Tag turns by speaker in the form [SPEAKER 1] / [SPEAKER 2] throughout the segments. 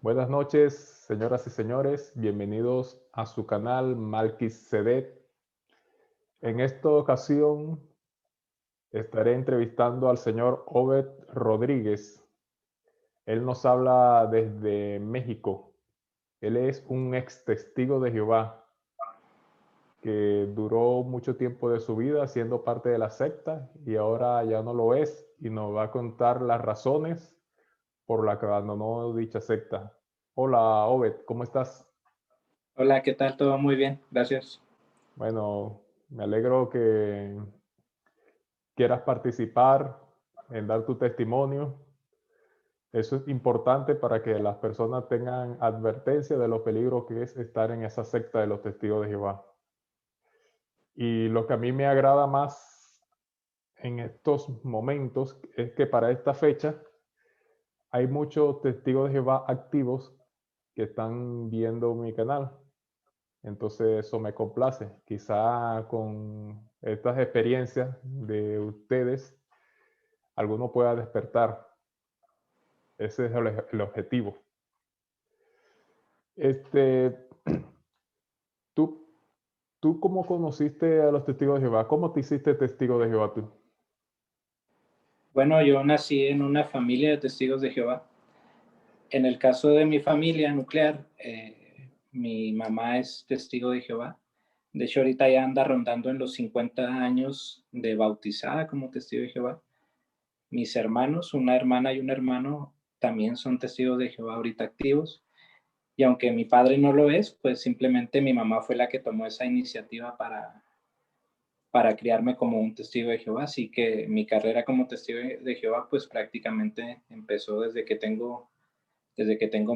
[SPEAKER 1] Buenas noches, señoras y señores. Bienvenidos a su canal Malquisedet. En esta ocasión estaré entrevistando al señor Obed Rodríguez. Él nos habla desde México. Él es un ex testigo de Jehová que duró mucho tiempo de su vida siendo parte de la secta y ahora ya no lo es y nos va a contar las razones por las que abandonó dicha secta. Hola, Obed, ¿cómo estás?
[SPEAKER 2] Hola, ¿qué tal? Todo muy bien, gracias.
[SPEAKER 1] Bueno, me alegro que quieras participar en dar tu testimonio. Eso es importante para que las personas tengan advertencia de los peligros que es estar en esa secta de los testigos de Jehová. Y lo que a mí me agrada más en estos momentos es que para esta fecha hay muchos testigos de Jehová activos que están viendo mi canal. Entonces eso me complace. Quizá con estas experiencias de ustedes, alguno pueda despertar. Ese es el objetivo. Este, ¿tú, ¿Tú cómo conociste a los testigos de Jehová? ¿Cómo te hiciste testigo de Jehová tú?
[SPEAKER 2] Bueno, yo nací en una familia de testigos de Jehová. En el caso de mi familia nuclear, mi mamá es testigo de Jehová. De hecho, ahorita ya anda rondando en los 50 años de bautizada como testigo de Jehová. Mis hermanos, una hermana y un hermano, también son testigos de Jehová ahorita activos. Y aunque mi padre no lo es, pues simplemente mi mamá fue la que tomó esa iniciativa para criarme como un testigo de Jehová. Así que mi carrera como testigo de Jehová, pues prácticamente empezó desde que tengo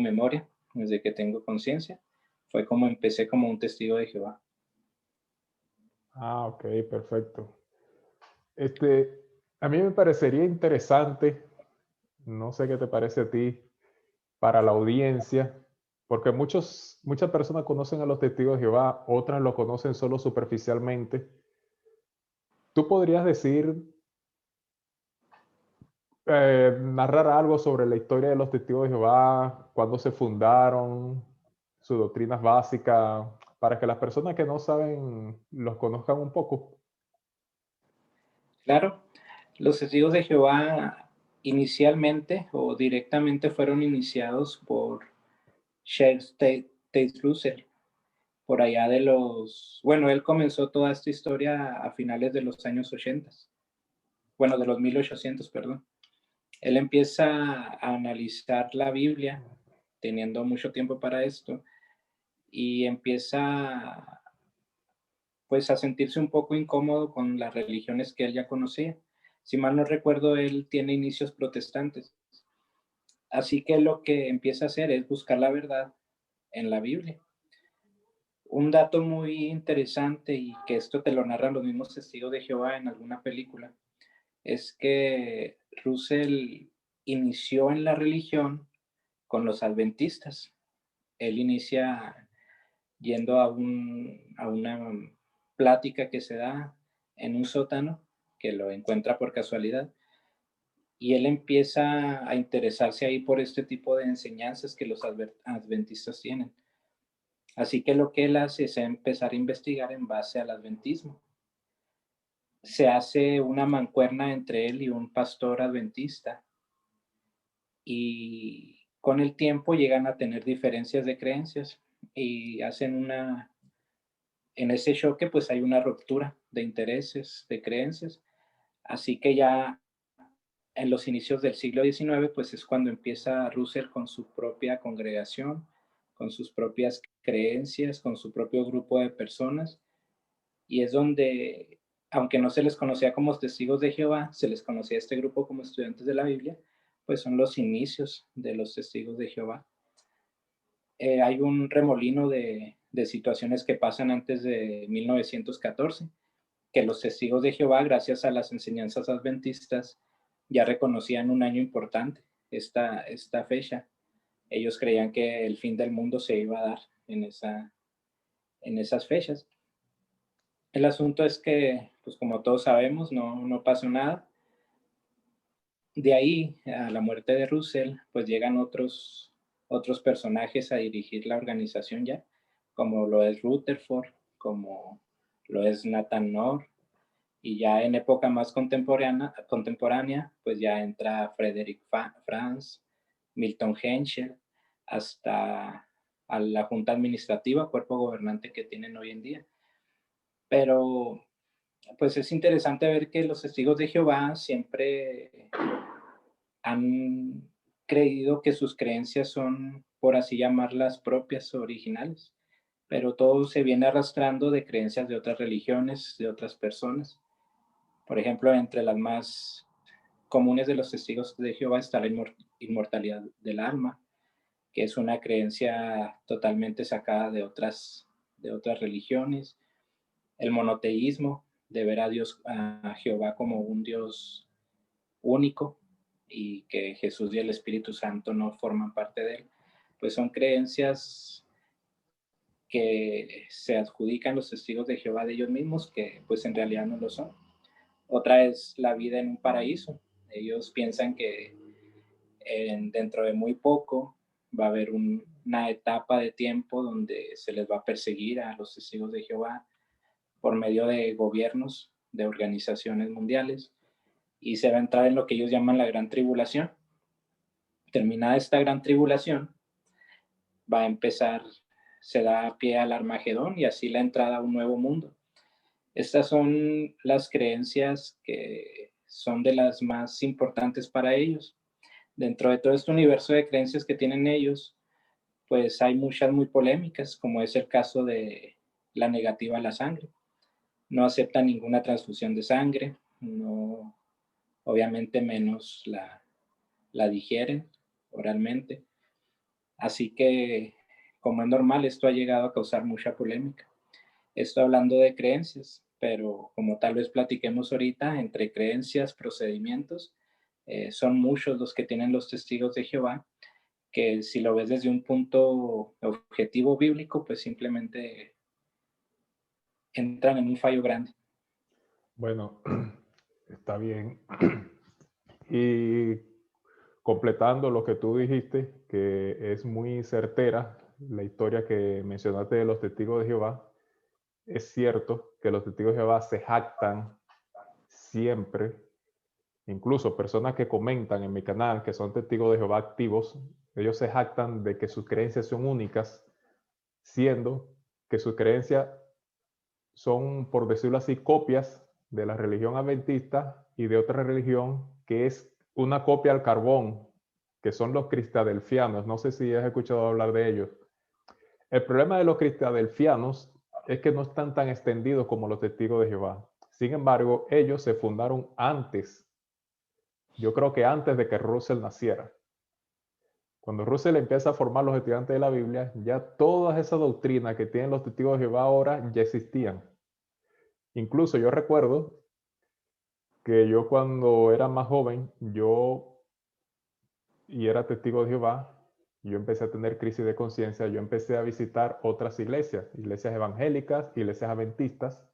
[SPEAKER 2] memoria, desde que tengo conciencia. Fue como empecé como un testigo de Jehová.
[SPEAKER 1] Ah, ok, perfecto. A mí me parecería interesante, no sé qué te parece a ti, para la audiencia, porque muchas personas conocen a los testigos de Jehová, otras lo conocen solo superficialmente. ¿Tú podrías decir, narrar algo sobre la historia de los testigos de Jehová, cuándo se fundaron, sus doctrinas básicas, para que las personas que no saben los conozcan un poco?
[SPEAKER 2] Claro, los testigos de Jehová inicialmente o directamente fueron iniciados por Charles Tate Russell, por allá de bueno, él comenzó toda esta historia a finales de los años 80, bueno, de los 1800, perdón. Él empieza a analizar la Biblia, teniendo mucho tiempo para esto, y empieza pues a sentirse un poco incómodo con las religiones que él ya conocía. Si mal no recuerdo, él tiene inicios protestantes. Así que lo que empieza a hacer es buscar la verdad en la Biblia. Un dato muy interesante, y que esto te lo narran los mismos testigos de Jehová en alguna película, es que Russell inició en la religión con los adventistas. Él inicia yendo a una plática que se da en un sótano, que lo encuentra por casualidad, y él empieza a interesarse ahí por este tipo de enseñanzas que los adventistas tienen. Así que lo que él hace es empezar a investigar en base al adventismo. Se hace una mancuerna entre él y un pastor adventista, y con el tiempo llegan a tener diferencias de creencias y hacen en ese choque pues hay una ruptura de intereses, de creencias. Así que ya en los inicios del siglo XIX pues es cuando empieza Russell con su propia congregación, con sus propias creencias, con su propio grupo de personas, y es donde, aunque no se les conocía como testigos de Jehová, se les conocía a este grupo como estudiantes de la Biblia, pues son los inicios de los testigos de Jehová. Hay un remolino de situaciones que pasan antes de 1914, que los testigos de Jehová, gracias a las enseñanzas adventistas, ya reconocían un año importante, esta fecha. Ellos creían que el fin del mundo se iba a dar en esas fechas. El asunto es que, pues como todos sabemos, no pasó nada. De ahí a la muerte de Russell, pues llegan otros personajes a dirigir la organización ya, como lo es Rutherford, como lo es Nathan Knorr, y ya en época más contemporánea pues ya entra Frederick Franz, Milton Henschel, hasta a la Junta Administrativa, cuerpo gobernante que tienen hoy en día. Pero pues es interesante ver que los testigos de Jehová siempre han creído que sus creencias son, por así llamarlas, propias o originales, pero todo se viene arrastrando de creencias de otras religiones, de otras personas. Por ejemplo, entre las más comunes de los testigos de Jehová está la inmortalidad del alma, que es una creencia totalmente sacada de otras religiones. El monoteísmo, de ver a Dios, a Jehová como un Dios único y que Jesús y el Espíritu Santo no forman parte de él, pues son creencias que se adjudican los testigos de Jehová de ellos mismos, que pues en realidad no lo son. Otra es la vida en un paraíso. Ellos piensan que dentro de muy poco va a haber una etapa de tiempo donde se les va a perseguir a los testigos de Jehová por medio de gobiernos, de organizaciones mundiales, y se va a entrar en lo que ellos llaman la gran tribulación. Terminada esta gran tribulación, va a empezar, se da pie al Armagedón y así la entrada a un nuevo mundo. Estas son las creencias que son de las más importantes para ellos. Dentro de todo este universo de creencias que tienen ellos, pues hay muchas muy polémicas, como es el caso de la negativa a la sangre. No aceptan ninguna transfusión de sangre, no, obviamente menos la digieren oralmente. Así que, como es normal, esto ha llegado a causar mucha polémica. Esto hablando de creencias, pero como tal vez platiquemos ahorita, entre creencias, procedimientos, son muchos los que tienen los testigos de Jehová, que si lo ves desde un punto objetivo bíblico, pues simplemente entran en un fallo grande.
[SPEAKER 1] Bueno, está bien. Y completando lo que tú dijiste, que es muy certera la historia que mencionaste de los testigos de Jehová, es cierto que los testigos de Jehová se jactan siempre, incluso personas que comentan en mi canal que son testigos de Jehová activos, ellos se jactan de que sus creencias son únicas, siendo que sus creencias son, por decirlo así, copias de la religión adventista y de otra religión que es una copia al carbón, que son los cristadelfianos. No sé si has escuchado hablar de ellos. El problema de los cristadelfianos es que no están tan extendidos como los testigos de Jehová. Sin embargo, ellos se fundaron antes, yo creo que antes de que Russell naciera. Cuando Russell empieza a formar los estudiantes de la Biblia, ya todas esas doctrinas que tienen los testigos de Jehová ahora ya existían. Incluso yo recuerdo que yo cuando era más joven, y era testigo de Jehová, yo empecé a tener crisis de conciencia, yo empecé a visitar otras iglesias, iglesias evangélicas, iglesias adventistas.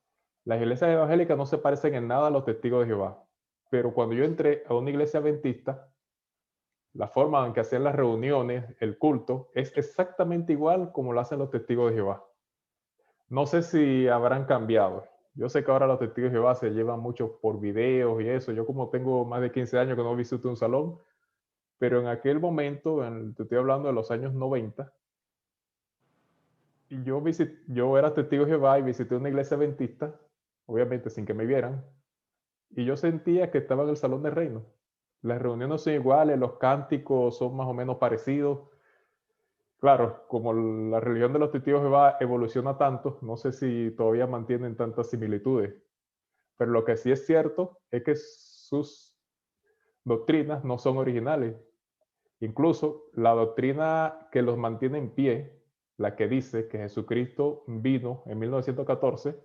[SPEAKER 1] Las iglesias evangélicas no se parecen en nada a los testigos de Jehová, pero cuando yo entré a una iglesia adventista, la forma en que hacían las reuniones, el culto, es exactamente igual como lo hacen los testigos de Jehová. No sé si habrán cambiado. Yo sé que ahora los testigos de Jehová se llevan mucho por videos y eso. Yo como tengo más de 15 años que no visito un salón, pero en aquel momento, te estoy hablando de los años 90, y yo era testigo de Jehová y visité una iglesia adventista, obviamente sin que me vieran, y yo sentía que estaba en el salón de reino. Las reuniones son iguales, los cánticos son más o menos parecidos. Claro, como la religión de los testigos de Jehová evoluciona tanto, no sé si todavía mantienen tantas similitudes, pero lo que sí es cierto es que sus doctrinas no son originales. Incluso la doctrina que los mantiene en pie, la que dice que Jesucristo vino en 1914,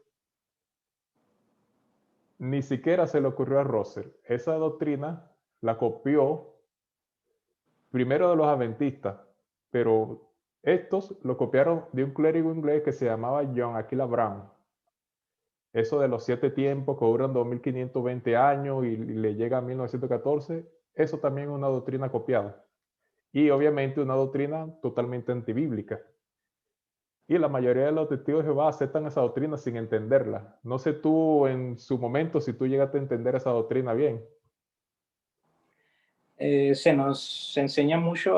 [SPEAKER 1] ni siquiera se le ocurrió a Russell. Esa doctrina la copió primero de los adventistas, pero estos lo copiaron de un clérigo inglés que se llamaba John Aquila Brown. Eso de los 7 tiempos que duran 2520 años y le llega a 1914, eso también es una doctrina copiada. y obviamente una doctrina totalmente antibíblica. Y la mayoría de los testigos de Jehová aceptan esa doctrina sin entenderla. No sé tú en su momento si tú llegaste a entender esa doctrina bien.
[SPEAKER 2] Se nos enseña mucho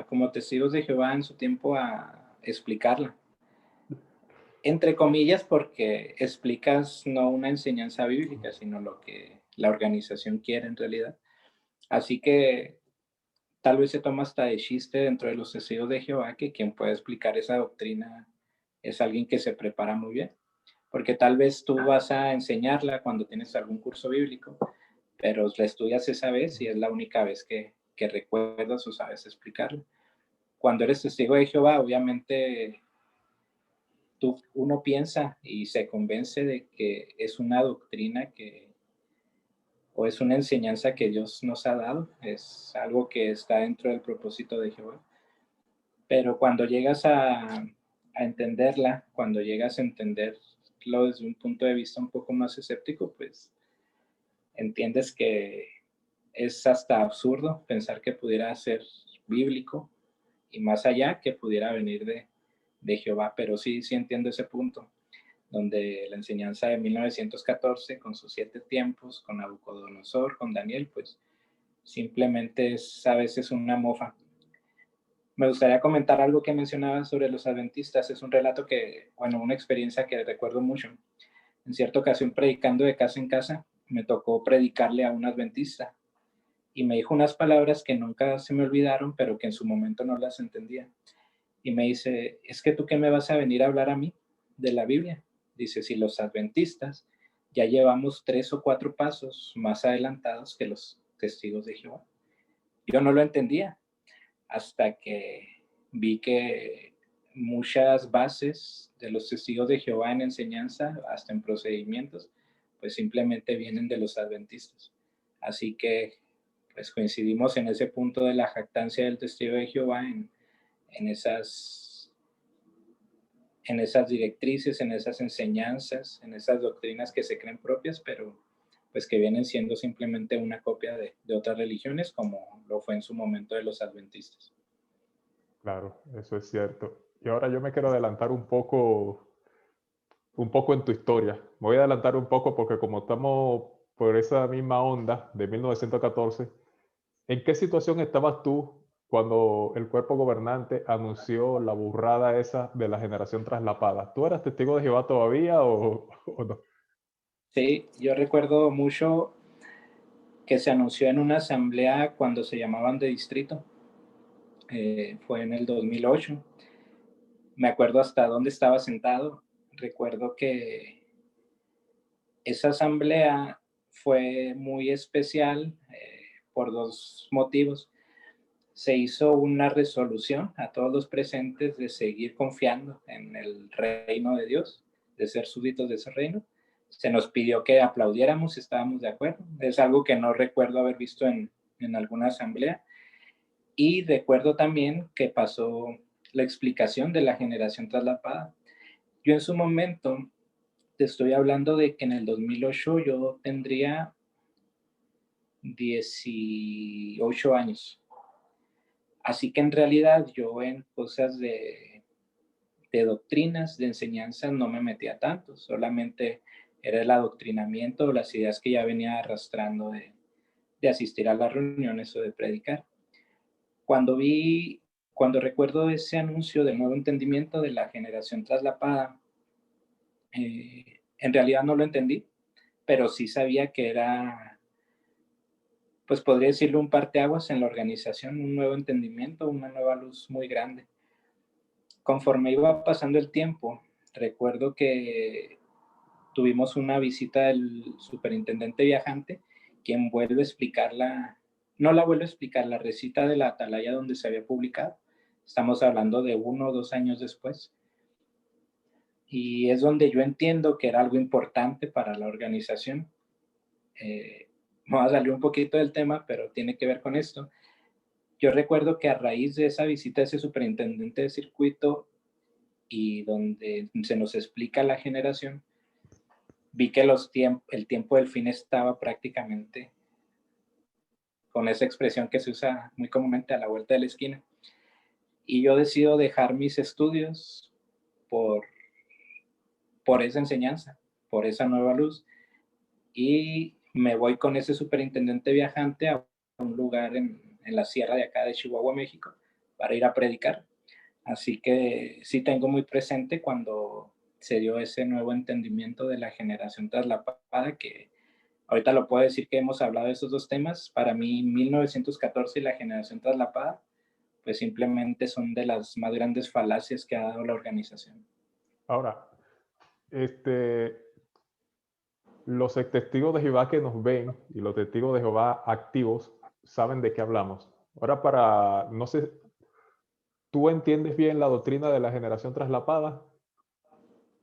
[SPEAKER 2] como testigos de Jehová en su tiempo a explicarla. Entre comillas, porque explicas no una enseñanza bíblica, sino lo que la organización quiere en realidad. Así que tal vez se toma hasta de chiste dentro de los testigos de Jehová que quien puede explicar esa doctrina es alguien que se prepara muy bien. Porque tal vez tú vas a enseñarla cuando tienes algún curso bíblico, pero la estudias esa vez y es la única vez que recuerdas o sabes explicarla. Cuando eres testigo de Jehová, obviamente uno piensa y se convence de que es una doctrina o es una enseñanza que Dios nos ha dado, es algo que está dentro del propósito de Jehová. Pero cuando llegas a entenderla, cuando llegas a entenderlo desde un punto de vista un poco más escéptico, pues entiendes que es hasta absurdo pensar que pudiera ser bíblico y más allá que pudiera venir de Jehová, pero sí entiendo ese punto, donde la enseñanza de 1914, con sus 7 tiempos, con Nabucodonosor, con Daniel, pues simplemente es a veces una mofa. Me gustaría comentar algo que mencionaba sobre los adventistas. Es un relato una experiencia que recuerdo mucho. En cierta ocasión, predicando de casa en casa, me tocó predicarle a un adventista y me dijo unas palabras que nunca se me olvidaron, pero que en su momento no las entendía. Y me dice, ¿es que tú qué me vas a venir a hablar a mí de la Biblia? Dice, si los adventistas ya llevamos 3 o 4 pasos más adelantados que los testigos de Jehová. Yo no lo entendía hasta que vi que muchas bases de los testigos de Jehová en enseñanza, hasta en procedimientos, pues simplemente vienen de los adventistas. Así que pues coincidimos en ese punto de la jactancia del testigo de Jehová en esas directrices, en esas enseñanzas, en esas doctrinas que se creen propias, pero pues que vienen siendo simplemente una copia de otras religiones, como lo fue en su momento de los adventistas.
[SPEAKER 1] Claro, eso es cierto. Y ahora yo me quiero adelantar un poco en tu historia. Me voy a adelantar un poco porque como estamos por esa misma onda de 1914, ¿en qué situación estabas tú cuando el cuerpo gobernante anunció la burrada esa de la generación traslapada? ¿Tú eras testigo de Jehová todavía o no?
[SPEAKER 2] Sí, yo recuerdo mucho que se anunció en una asamblea cuando se llamaban de distrito. Fue en el 2008. Me acuerdo hasta dónde estaba sentado. Recuerdo que esa asamblea fue muy especial por 2 motivos. Se hizo una resolución a todos los presentes de seguir confiando en el reino de Dios, de ser súbditos de ese reino. Se nos pidió que aplaudiéramos si estábamos de acuerdo. Es algo que no recuerdo haber visto en alguna asamblea. Y recuerdo también que pasó la explicación de la generación traslapada. Yo en su momento te estoy hablando de que en el 2008 yo tendría 18 años. Así que en realidad yo en cosas de doctrinas, de enseñanzas, no me metía tanto, solamente era el adoctrinamiento o las ideas que ya venía arrastrando de asistir a las reuniones o de predicar. Cuando cuando recuerdo ese anuncio del nuevo entendimiento de la generación traslapada, en realidad no lo entendí, pero sí sabía que era, pues podría decirlo, un parteaguas en la organización, un nuevo entendimiento, una nueva luz muy grande. Conforme iba pasando el tiempo, recuerdo que tuvimos una visita del superintendente viajante, quien vuelve a explicar no la vuelve a explicar, la recita de la atalaya donde se había publicado. Estamos hablando de 1 o 2 años después. Y es donde yo entiendo que era algo importante para la organización. Me va a salir un poquito del tema, pero tiene que ver con esto. Yo recuerdo que a raíz de esa visita de ese superintendente de circuito y donde se nos explica la generación, vi que el tiempo del fin estaba prácticamente con esa expresión que se usa muy comúnmente, a la vuelta de la esquina. Y yo decido dejar mis estudios por esa enseñanza, por esa nueva luz, y me voy con ese superintendente viajante a un lugar en la sierra de acá de Chihuahua, México, para ir a predicar. Así que sí tengo muy presente cuando se dio ese nuevo entendimiento de la generación traslapada, que ahorita lo puedo decir que hemos hablado de esos dos temas. Para mí, 1914 y la generación traslapada, pues simplemente son de las más grandes falacias que ha dado la organización.
[SPEAKER 1] Ahora, los testigos de Jehová que nos ven y los testigos de Jehová activos saben de qué hablamos. Ahora, no sé, ¿tú entiendes bien la doctrina de la generación traslapada?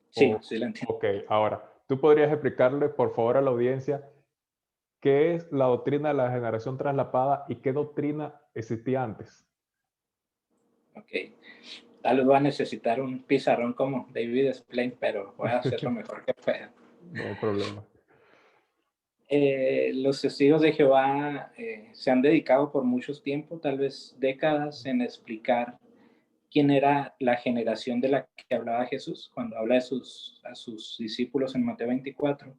[SPEAKER 2] Sí, sí lo entiendo.
[SPEAKER 1] Ok, ahora, ¿tú podrías explicarle, por favor, a la audiencia qué es la doctrina de la generación traslapada y qué doctrina existía antes?
[SPEAKER 2] Ok. Tal vez voy a necesitar un pizarrón como David Splain, pero voy a hacer lo mejor que pueda.
[SPEAKER 1] No hay problema.
[SPEAKER 2] Los testigos de Jehová se han dedicado por mucho tiempo, tal vez décadas, en explicar quién era la generación de la que hablaba Jesús cuando habla a sus discípulos en Mateo 24.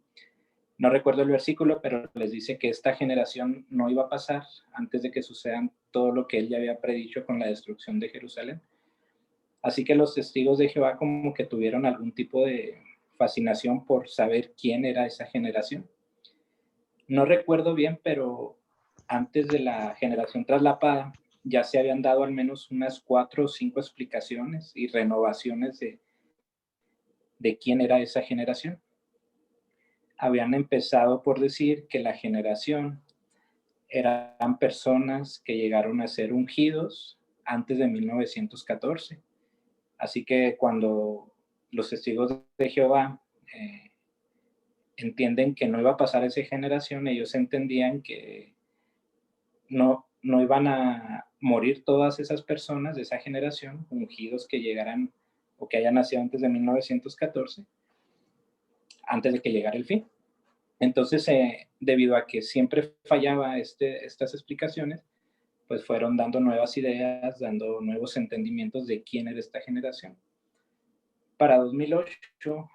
[SPEAKER 2] No recuerdo el versículo, pero les dice que esta generación no iba a pasar antes de que sucedan todo lo que él ya había predicho con la destrucción de Jerusalén. Así que los testigos de Jehová como que tuvieron algún tipo de fascinación por saber quién era esa generación. No recuerdo bien, pero antes de la generación traslapada ya se habían dado al menos unas 4 o 5 explicaciones y renovaciones de quién era esa generación. Habían empezado por decir que la generación eran personas que llegaron a ser ungidos antes de 1914. Así que cuando los testigos de Jehová entienden que no iba a pasar esa generación, ellos entendían que no iban a morir todas esas personas de esa generación, ungidos que llegaran o que hayan nacido antes de 1914, antes de que llegara el fin. Entonces, debido a que siempre fallaba estas explicaciones, pues fueron dando nuevas ideas, dando nuevos entendimientos de quién era esta generación. Para 2008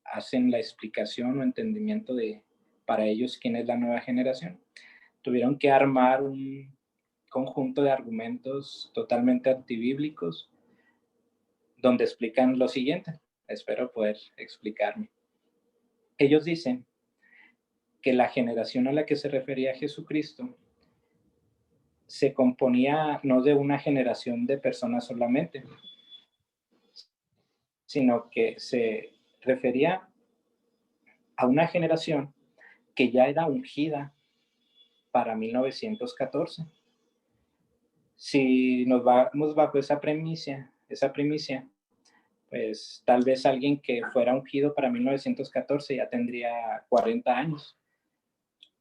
[SPEAKER 2] hacen la explicación o entendimiento de para ellos quién es la nueva generación. Tuvieron que armar un conjunto de argumentos totalmente antibíblicos donde explican lo siguiente. Espero poder explicarme. Ellos dicen que la generación a la que se refería Jesucristo se componía no de una generación de personas solamente, sino que se refería a una generación que ya era ungida para 1914. Si nos vamos bajo esa primicia, pues tal vez alguien que fuera ungido para 1914 ya tendría 40 años.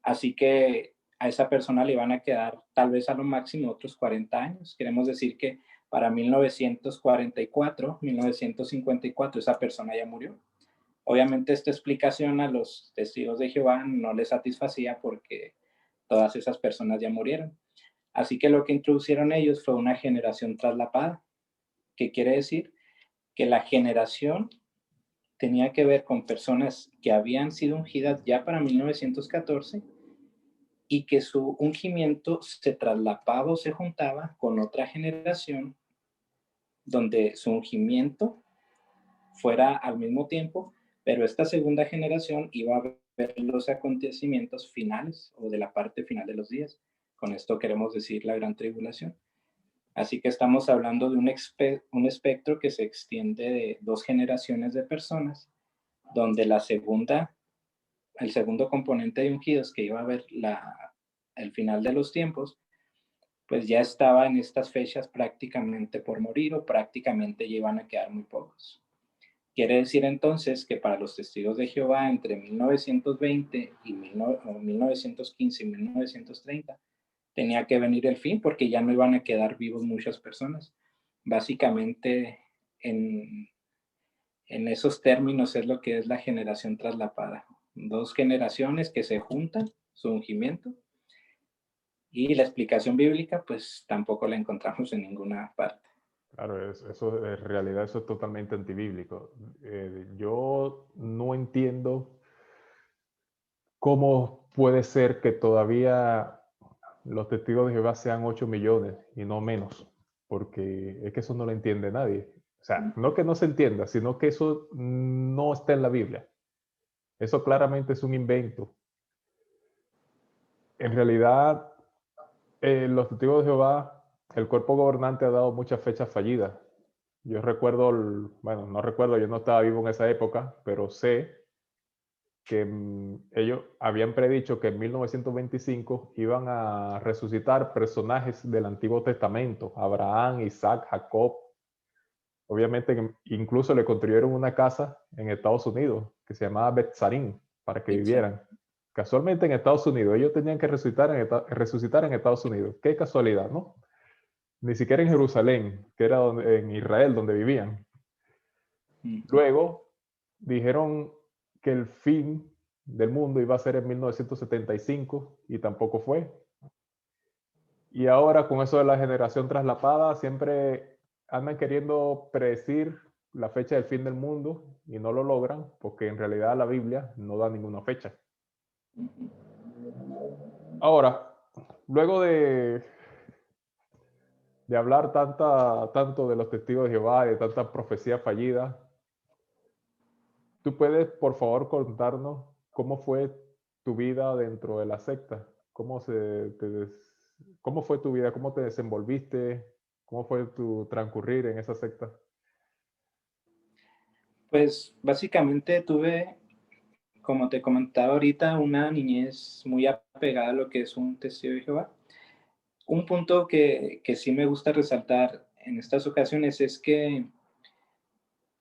[SPEAKER 2] Así que a esa persona le van a quedar tal vez a lo máximo otros 40 años. Queremos decir que para 1944, 1954, esa persona ya murió. Obviamente esta explicación a los testigos de Jehová no les satisfacía porque todas esas personas ya murieron. Así que lo que introducieron ellos fue una generación traslapada, que quiere decir que la generación tenía que ver con personas que habían sido ungidas ya para 1914 y que su ungimiento se traslapaba o se juntaba con otra generación donde su ungimiento fuera al mismo tiempo, pero esta segunda generación iba a ver los acontecimientos finales o de la parte final de los días. Con esto queremos decir la gran tribulación. Así que estamos hablando de un espectro que se extiende de 2 generaciones de personas, donde el segundo componente de ungidos que iba a ver el final de los tiempos, pues ya estaba en estas fechas prácticamente por morir o prácticamente iban a quedar muy pocos. Quiere decir entonces que para los testigos de Jehová entre 1920 y 1915 y 1930 tenía que venir el fin porque ya no iban a quedar vivos muchas personas. Básicamente en esos términos es lo que es la generación traslapada. 2 generaciones que se juntan, su ungimiento, Y la explicación bíblica, pues tampoco la encontramos en ninguna parte.
[SPEAKER 1] Claro, eso en realidad eso es totalmente antibíblico. Yo no entiendo cómo puede ser que todavía los testigos de Jehová sean 8 millones y no menos, porque es que eso no lo entiende nadie. O sea, no que no se entienda, sino que eso no está en la Biblia. Eso claramente es un invento. En realidad, los testigos de Jehová, el cuerpo gobernante ha dado muchas fechas fallidas. Yo recuerdo, bueno, no recuerdo, yo no estaba vivo en esa época, pero sé que ellos habían predicho que en 1925 iban a resucitar personajes del Antiguo Testamento, Abraham, Isaac, Jacob. Obviamente, incluso le construyeron una casa en Estados Unidos que se llamaba Betzarín para que vivieran. Casualmente en Estados Unidos, ellos tenían que resucitar en Estados Unidos. Qué casualidad, ¿no? Ni siquiera en Jerusalén, que era en Israel donde vivían. Luego dijeron que el fin del mundo iba a ser en 1975 y tampoco fue. Y ahora con eso de la generación traslapada, siempre andan queriendo predecir la fecha del fin del mundo y no lo logran porque en realidad la Biblia no da ninguna fecha. Ahora, luego de hablar tanto de los testigos de Jehová, de tantas profecías fallidas, ¿tú puedes, por favor, contarnos cómo fue tu vida dentro de la secta? ¿Cómo fue tu vida? ¿Cómo te desenvolviste? ¿Cómo fue tu transcurrir en esa secta?
[SPEAKER 2] Pues básicamente tuve, como te comentaba ahorita, una niñez muy apegada a lo que es un testigo de Jehová. Un punto que sí me gusta resaltar en estas ocasiones es que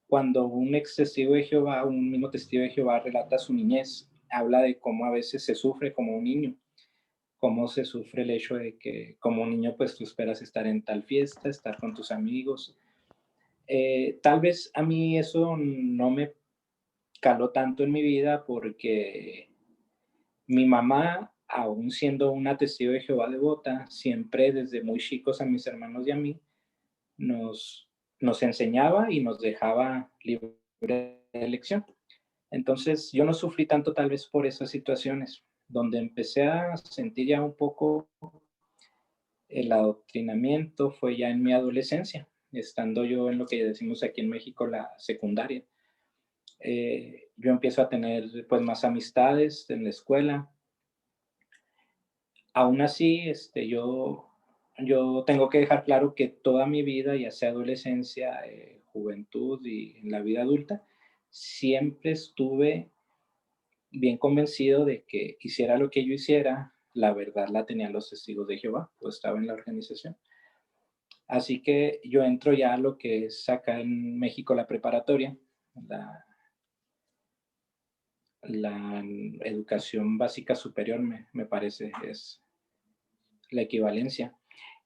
[SPEAKER 2] cuando un ex testigo de Jehová, un mismo testigo de Jehová relata su niñez, habla de cómo a veces se sufre como un niño, cómo se sufre el hecho de que como un niño pues tú esperas estar en tal fiesta, estar con tus amigos. Tal vez a mí eso no me caló tanto en mi vida porque mi mamá, aún siendo una testigo de Jehová devota, siempre desde muy chicos a mis hermanos y a mí nos, nos enseñaba y nos dejaba libre de elección. Entonces yo no sufrí tanto tal vez por esas situaciones, donde empecé a sentir ya un poco el adoctrinamiento fue ya en mi adolescencia, estando yo en lo que decimos aquí en México la secundaria. Yo empiezo a tener pues más amistades en la escuela. Aún así, yo tengo que dejar claro que toda mi vida, ya sea adolescencia, juventud y en la vida adulta, siempre estuve bien convencido de que hiciera lo que yo hiciera, la verdad la tenían los testigos de Jehová, pues estaba en la organización. Así que yo entro ya a lo que es acá en México la preparatoria, la, la educación básica superior, me parece, es la equivalencia.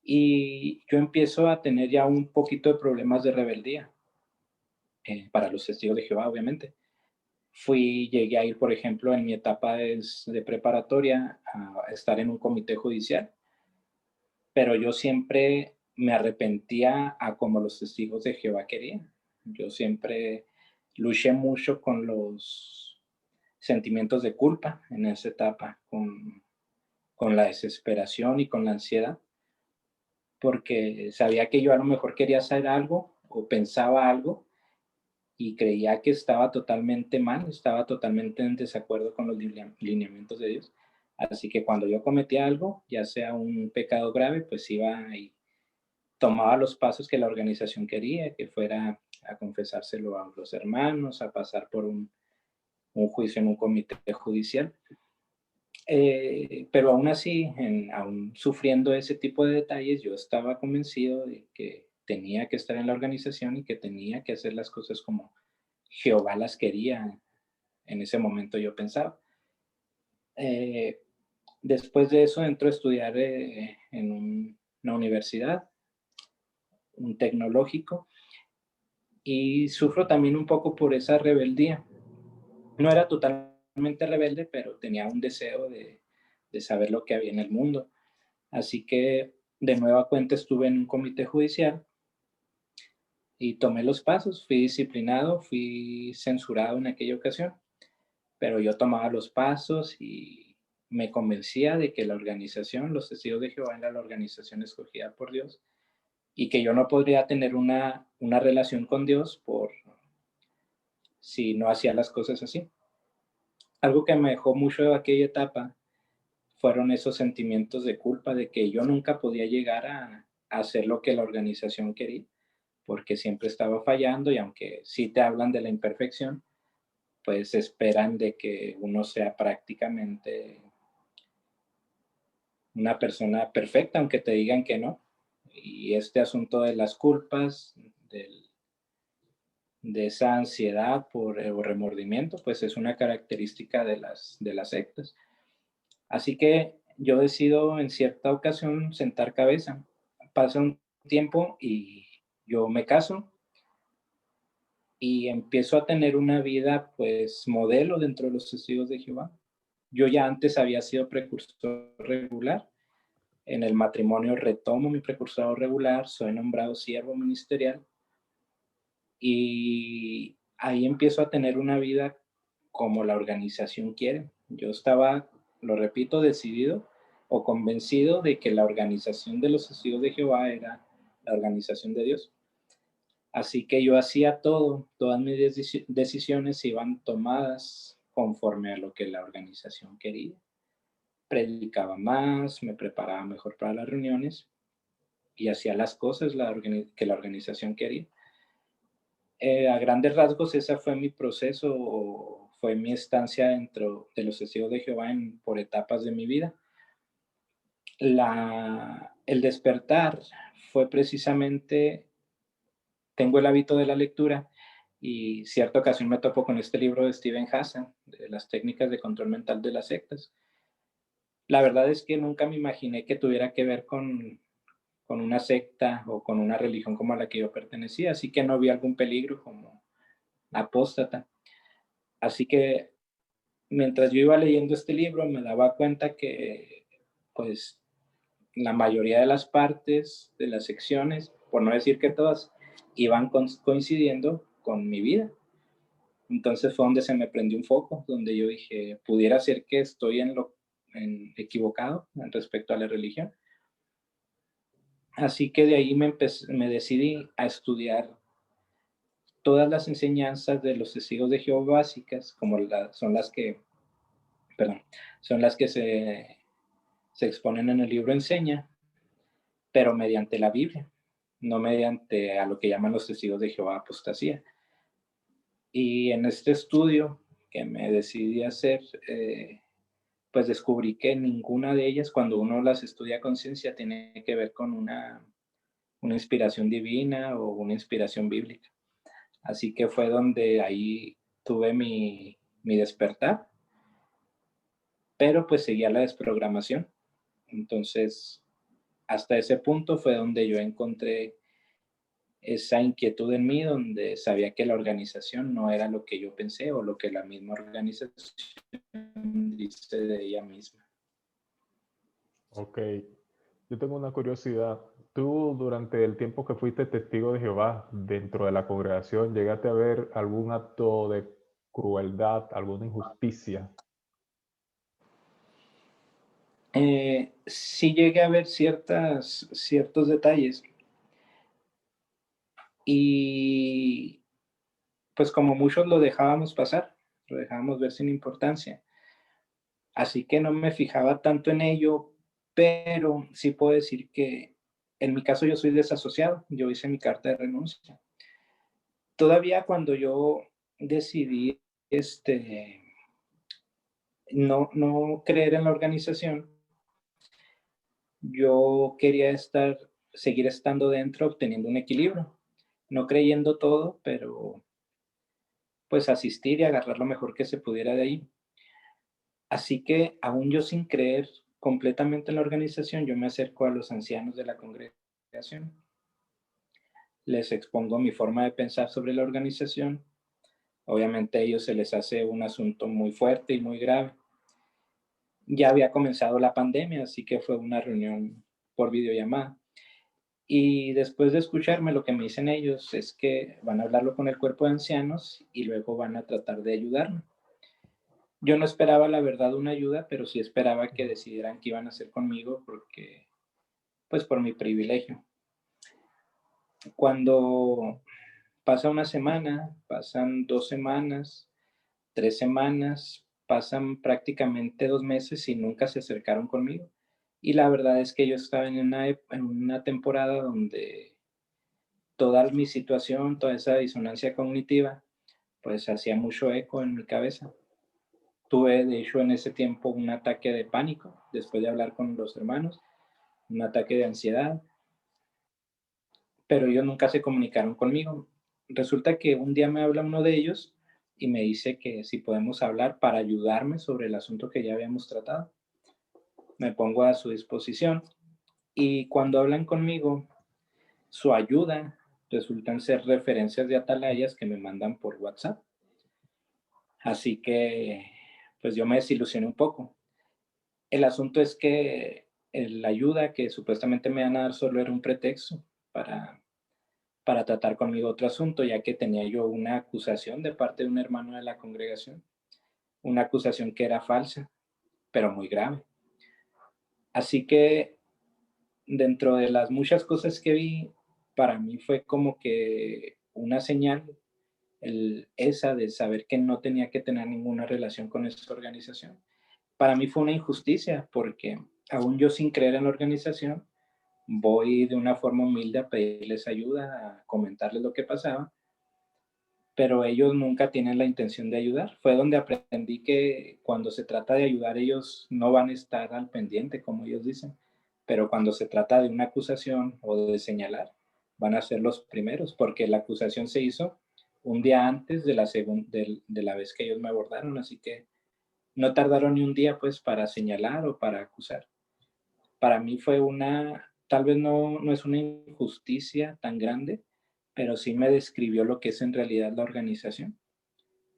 [SPEAKER 2] Y yo empiezo a tener ya un poquito de problemas de rebeldía, para los testigos de Jehová, obviamente. Llegué a ir, por ejemplo, en mi etapa de preparatoria a estar en un comité judicial, pero yo siempre me arrepentía a como los testigos de Jehová querían. Yo siempre luché mucho con los sentimientos de culpa en esa etapa, con la desesperación y con la ansiedad, porque sabía que yo a lo mejor quería hacer algo o pensaba algo y creía que estaba totalmente mal, estaba totalmente en desacuerdo con los lineamientos de Dios. Así que cuando yo cometía algo, ya sea un pecado grave, pues iba y tomaba los pasos que la organización quería, que fuera a confesárselo a los hermanos, a pasar por un juicio en un comité judicial. Pero aún así, aún sufriendo ese tipo de detalles, yo estaba convencido de que tenía que estar en la organización y que tenía que hacer las cosas como Jehová las quería. En ese momento yo pensaba. Eh, Después de eso entro a estudiar en una universidad, un tecnológico, y sufro también un poco por esa rebeldía. No era totalmente rebelde, pero tenía un deseo de saber lo que había en el mundo. Así que de nueva cuenta estuve en un comité judicial y tomé los pasos, fui disciplinado, fui censurado en aquella ocasión, pero yo tomaba los pasos y me convencía de que la organización, los Testigos de Jehová, era la organización escogida por Dios y que yo no podría tener una relación con Dios si no hacía las cosas así. Algo que me dejó mucho de aquella etapa fueron esos sentimientos de culpa de que yo nunca podía llegar a hacer lo que la organización quería, porque siempre estaba fallando y aunque sí te hablan de la imperfección, pues esperan de que uno sea prácticamente una persona perfecta, aunque te digan que no. Y este asunto de las culpas, de esa ansiedad o remordimiento, pues es una característica de las sectas. Así que yo decido en cierta ocasión sentar cabeza. Pasa un tiempo y yo me caso y empiezo a tener una vida pues modelo dentro de los Testigos de Jehová. Yo ya antes había sido precursor regular. En el matrimonio retomo mi precursor regular, soy nombrado siervo ministerial y ahí empiezo a tener una vida como la organización quiere. Yo estaba, lo repito, decidido o convencido de que la organización de los Testigos de Jehová era la organización de Dios. Así que yo hacía todo, todas mis decisiones iban tomadas conforme a lo que la organización quería. Predicaba más, me preparaba mejor para las reuniones y hacía las cosas que la organización quería. A grandes rasgos, ese fue mi proceso, o fue mi estancia dentro de los Testigos de Jehová por etapas de mi vida. El despertar fue precisamente, tengo el hábito de la lectura y cierta ocasión me topo con este libro de Steven Hassan, de las técnicas de control mental de las sectas. La verdad es que nunca me imaginé que tuviera que ver con una secta o con una religión como a la que yo pertenecía, así que no vi algún peligro como apóstata. Así que mientras yo iba leyendo este libro me daba cuenta que pues la mayoría de las partes de las secciones, por no decir que todas, iban coincidiendo con mi vida. Entonces fue donde se me prendió un foco, donde yo dije, pudiera ser que estoy equivocado en respecto a la religión. Así que de ahí me decidí a estudiar todas las enseñanzas de los Testigos de Jehová básicas, como son las que se exponen en el libro Enseña, pero mediante la Biblia, no mediante a lo que llaman los Testigos de Jehová apostasía. Y en este estudio que me decidí hacer, pues descubrí que ninguna de ellas, cuando uno las estudia a conciencia, tiene que ver con una inspiración divina o una inspiración bíblica. Así que fue donde ahí tuve mi despertar, pero pues seguía la desprogramación. Entonces, hasta ese punto fue donde yo encontré esa inquietud en mí, donde sabía que la organización no era lo que yo pensé o lo que la misma organización dice de ella misma.
[SPEAKER 1] Ok, yo tengo una curiosidad. ¿Tú durante el tiempo que fuiste testigo de Jehová dentro de la congregación llegaste a ver algún acto de crueldad, alguna injusticia?
[SPEAKER 2] Sí llegué a ver ciertos detalles y pues como muchos lo dejábamos pasar, lo dejábamos ver sin importancia. Así que no me fijaba tanto en ello, pero sí puedo decir que en mi caso yo soy desasociado, yo hice mi carta de renuncia. Todavía cuando yo decidí no creer en la organización, yo quería seguir estando dentro, obteniendo un equilibrio, no creyendo todo, pero pues asistir y agarrar lo mejor que se pudiera de ahí. Así que aún yo sin creer completamente en la organización, yo me acerco a los ancianos de la congregación, les expongo mi forma de pensar sobre la organización. Obviamente a ellos se les hace un asunto muy fuerte y muy grave. ya había comenzado la pandemia, así que fue una reunión por videollamada. Y después de escucharme, lo que me dicen ellos es que van a hablarlo con el cuerpo de ancianos y luego van a tratar de ayudarme. Yo no esperaba, la verdad, una ayuda, pero sí esperaba que decidieran qué iban a hacer conmigo porque, pues, por mi privilegio. Cuando pasa una semana, pasan 2 semanas, 3 semanas, pasan prácticamente 2 meses y nunca se acercaron conmigo. Y la verdad es que yo estaba en una temporada donde toda mi situación, toda esa disonancia cognitiva, pues hacía mucho eco en mi cabeza. Tuve, de hecho, en ese tiempo un ataque de pánico, después de hablar con los hermanos, un ataque de ansiedad, pero ellos nunca se comunicaron conmigo. Resulta que un día me habla uno de ellos y me dice que si podemos hablar para ayudarme sobre el asunto que ya habíamos tratado. Me pongo a su disposición y cuando hablan conmigo, su ayuda resultan ser referencias de atalayas que me mandan por WhatsApp. Así que, pues yo me desilusioné un poco. El asunto es que la ayuda que supuestamente me iban a dar solo era un pretexto para, para tratar conmigo otro asunto, ya que tenía yo una acusación de parte de un hermano de la congregación, una acusación que era falsa, pero muy grave. Así que dentro de las muchas cosas que vi, para mí fue como que una señal, esa de saber que no tenía que tener ninguna relación con esa organización. Para mí fue una injusticia porque aún yo sin creer en la organización, voy de una forma humilde a pedirles ayuda, a comentarles lo que pasaba, pero ellos nunca tienen la intención de ayudar. Fue donde aprendí que cuando se trata de ayudar, ellos no van a estar al pendiente, como ellos dicen, pero cuando se trata de una acusación o de señalar, van a ser los primeros, porque la acusación se hizo un día antes de la vez que ellos me abordaron, así que no tardaron ni un día pues para señalar o para acusar. Para mí fue tal vez no es una injusticia tan grande, pero sí me describió lo que es en realidad la organización.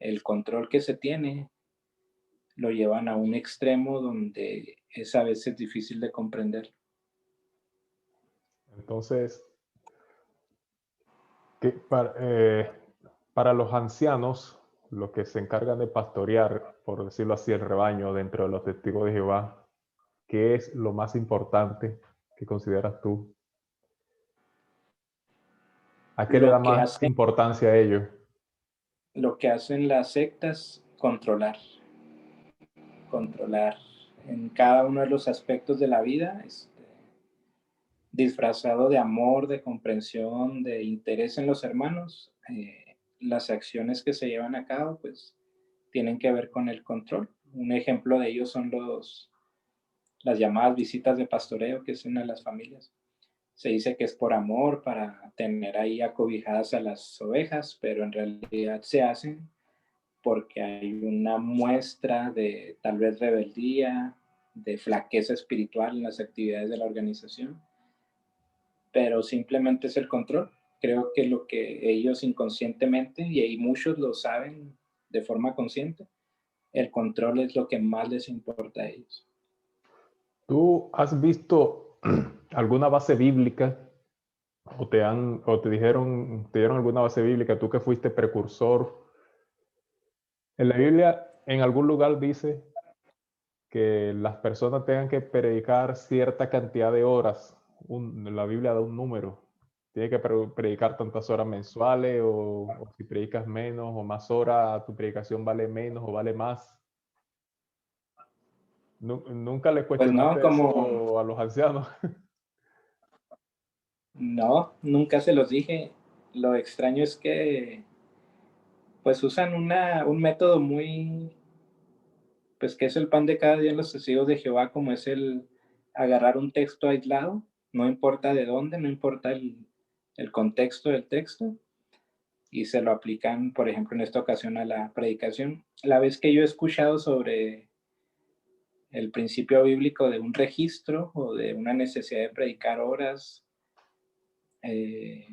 [SPEAKER 2] El control que se tiene lo llevan a un extremo donde es a veces difícil de comprender.
[SPEAKER 1] Entonces, para los ancianos, los que se encargan de pastorear, por decirlo así, el rebaño dentro de los testigos de Jehová, ¿qué es lo más importante que consideras tú? ¿A qué le da
[SPEAKER 2] Lo que
[SPEAKER 1] más
[SPEAKER 2] hacen,
[SPEAKER 1] importancia a ello?
[SPEAKER 2] lo que hacen las sectas, controlar en cada uno de los aspectos de la vida, disfrazado de amor, de comprensión, de interés en los hermanos. Las acciones que se llevan a cabo, pues, tienen que ver con el control. Un ejemplo de ello son las llamadas visitas de pastoreo que hacen a las familias. Se dice que es por amor, para tener ahí acobijadas a las ovejas, pero en realidad se hacen porque hay una muestra de tal vez rebeldía, de flaqueza espiritual en las actividades de la organización, pero simplemente es el control. Creo que lo que ellos inconscientemente, y hay muchos lo saben de forma consciente, el control es lo que más les importa a ellos.
[SPEAKER 1] ¿Tú has visto alguna base bíblica o te dieron alguna base bíblica, tú que fuiste precursor? En la Biblia, en algún lugar dice que las personas tengan que predicar cierta cantidad de horas. La Biblia da un número. Tienes que predicar tantas horas mensuales o si predicas menos o más horas, tu predicación vale menos o vale más. ¿Nunca le
[SPEAKER 2] Pues no,
[SPEAKER 1] cuestionaste
[SPEAKER 2] como
[SPEAKER 1] eso a los ancianos?
[SPEAKER 2] no, nunca se los dije. Lo extraño es que pues usan un método muy, pues que es el pan de cada día en los testigos de Jehová, como es el agarrar un texto aislado, no importa de dónde, no importa el contexto del texto, y se lo aplican, por ejemplo, en esta ocasión a la predicación. La vez que yo he escuchado sobre el principio bíblico de un registro o de una necesidad de predicar horas, eh,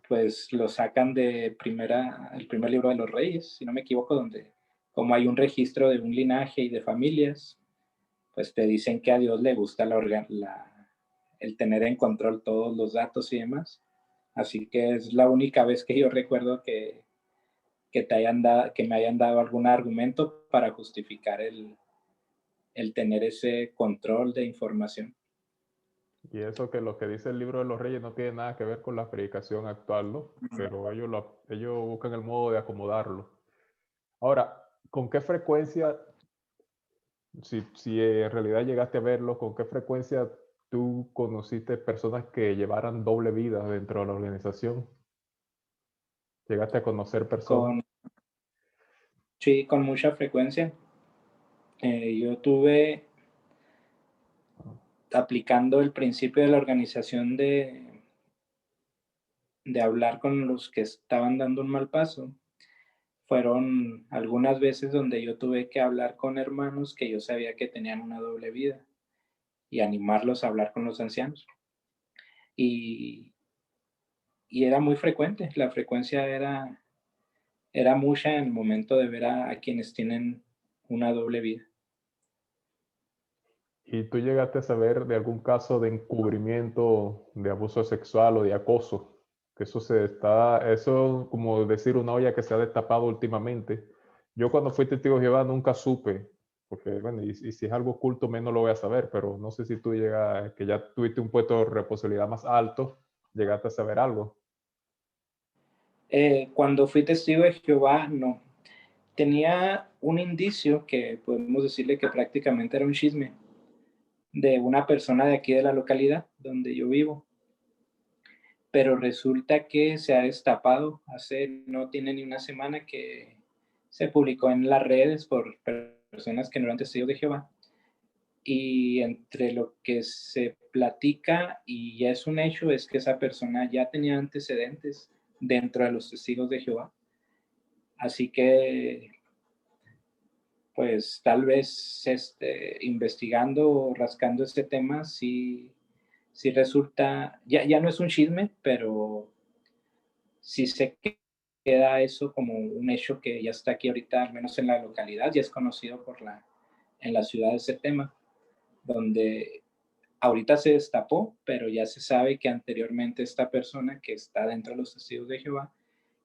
[SPEAKER 2] pues lo sacan de el primer libro de los Reyes, si no me equivoco, donde como hay un registro de un linaje y de familias, pues te dicen que a Dios le gusta el tener en control todos los datos y demás. Así que es la única vez que yo recuerdo que me hayan dado algún argumento para justificar el tener ese control de información.
[SPEAKER 1] Y eso que lo que dice el libro de los Reyes no tiene nada que ver con la predicación actual, ¿no? Pero ellos buscan el modo de acomodarlo. Ahora, ¿con qué frecuencia, si en realidad llegaste a verlo, con qué frecuencia tú conociste personas que llevaran doble vida dentro de la organización? ¿Llegaste a conocer personas?
[SPEAKER 2] Sí, con mucha frecuencia. Yo tuve aplicando el principio de la organización de hablar con los que estaban dando un mal paso. Fueron algunas veces donde yo tuve que hablar con hermanos que yo sabía que tenían una doble vida y animarlos a hablar con los ancianos. Y, y era muy frecuente, la frecuencia era mucha en el momento de ver a quienes tienen una doble vida.
[SPEAKER 1] ¿Y tú llegaste a saber de algún caso de encubrimiento de abuso sexual o de acoso? Que eso como decir una olla que se ha destapado últimamente. Yo cuando fui testigo de Jehová nunca supe, porque bueno, y si es algo oculto menos lo voy a saber, pero no sé si tú llegas, que ya tuviste un puesto de responsabilidad más alto, llegaste a saber algo.
[SPEAKER 2] Cuando fui testigo de Jehová, no. Tenía un indicio que podemos decirle que prácticamente era un chisme de una persona de aquí de la localidad donde yo vivo. Pero resulta que se ha destapado, no tiene ni una semana que se publicó en las redes por personas que no eran testigos de Jehová. Y entre lo que se platica y ya es un hecho es que esa persona ya tenía antecedentes dentro de los testigos de Jehová. Así que pues tal vez investigando o rascando este tema, sí, sí resulta, ya no es un chisme, pero sí se queda eso como un hecho que ya está aquí ahorita, al menos en la localidad, ya es conocido en la ciudad ese tema, donde ahorita se destapó, pero ya se sabe que anteriormente esta persona que está dentro de los testigos de Jehová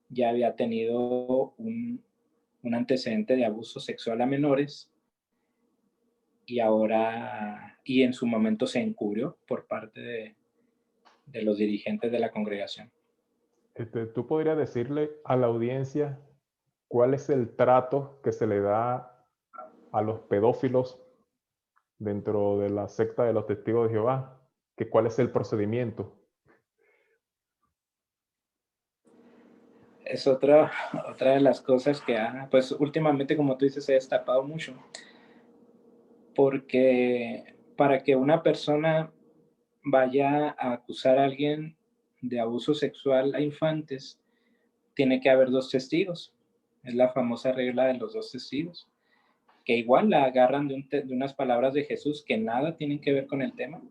[SPEAKER 2] ya había tenido un antecedente de abuso sexual a menores y en su momento se encubrió por parte de los dirigentes de la congregación.
[SPEAKER 1] ¿Tú podrías decirle a la audiencia cuál es el trato que se le da a los pedófilos dentro de la secta de los testigos de Jehová? ¿Cuál es el procedimiento?
[SPEAKER 2] Es otra de las cosas que pues últimamente, como tú dices, se ha destapado mucho, porque para que una persona vaya a acusar a alguien de abuso sexual a infantes, tiene que haber dos testigos. Es la famosa regla de los dos testigos, que igual la agarran de unas palabras de Jesús que nada tienen que ver con el tema.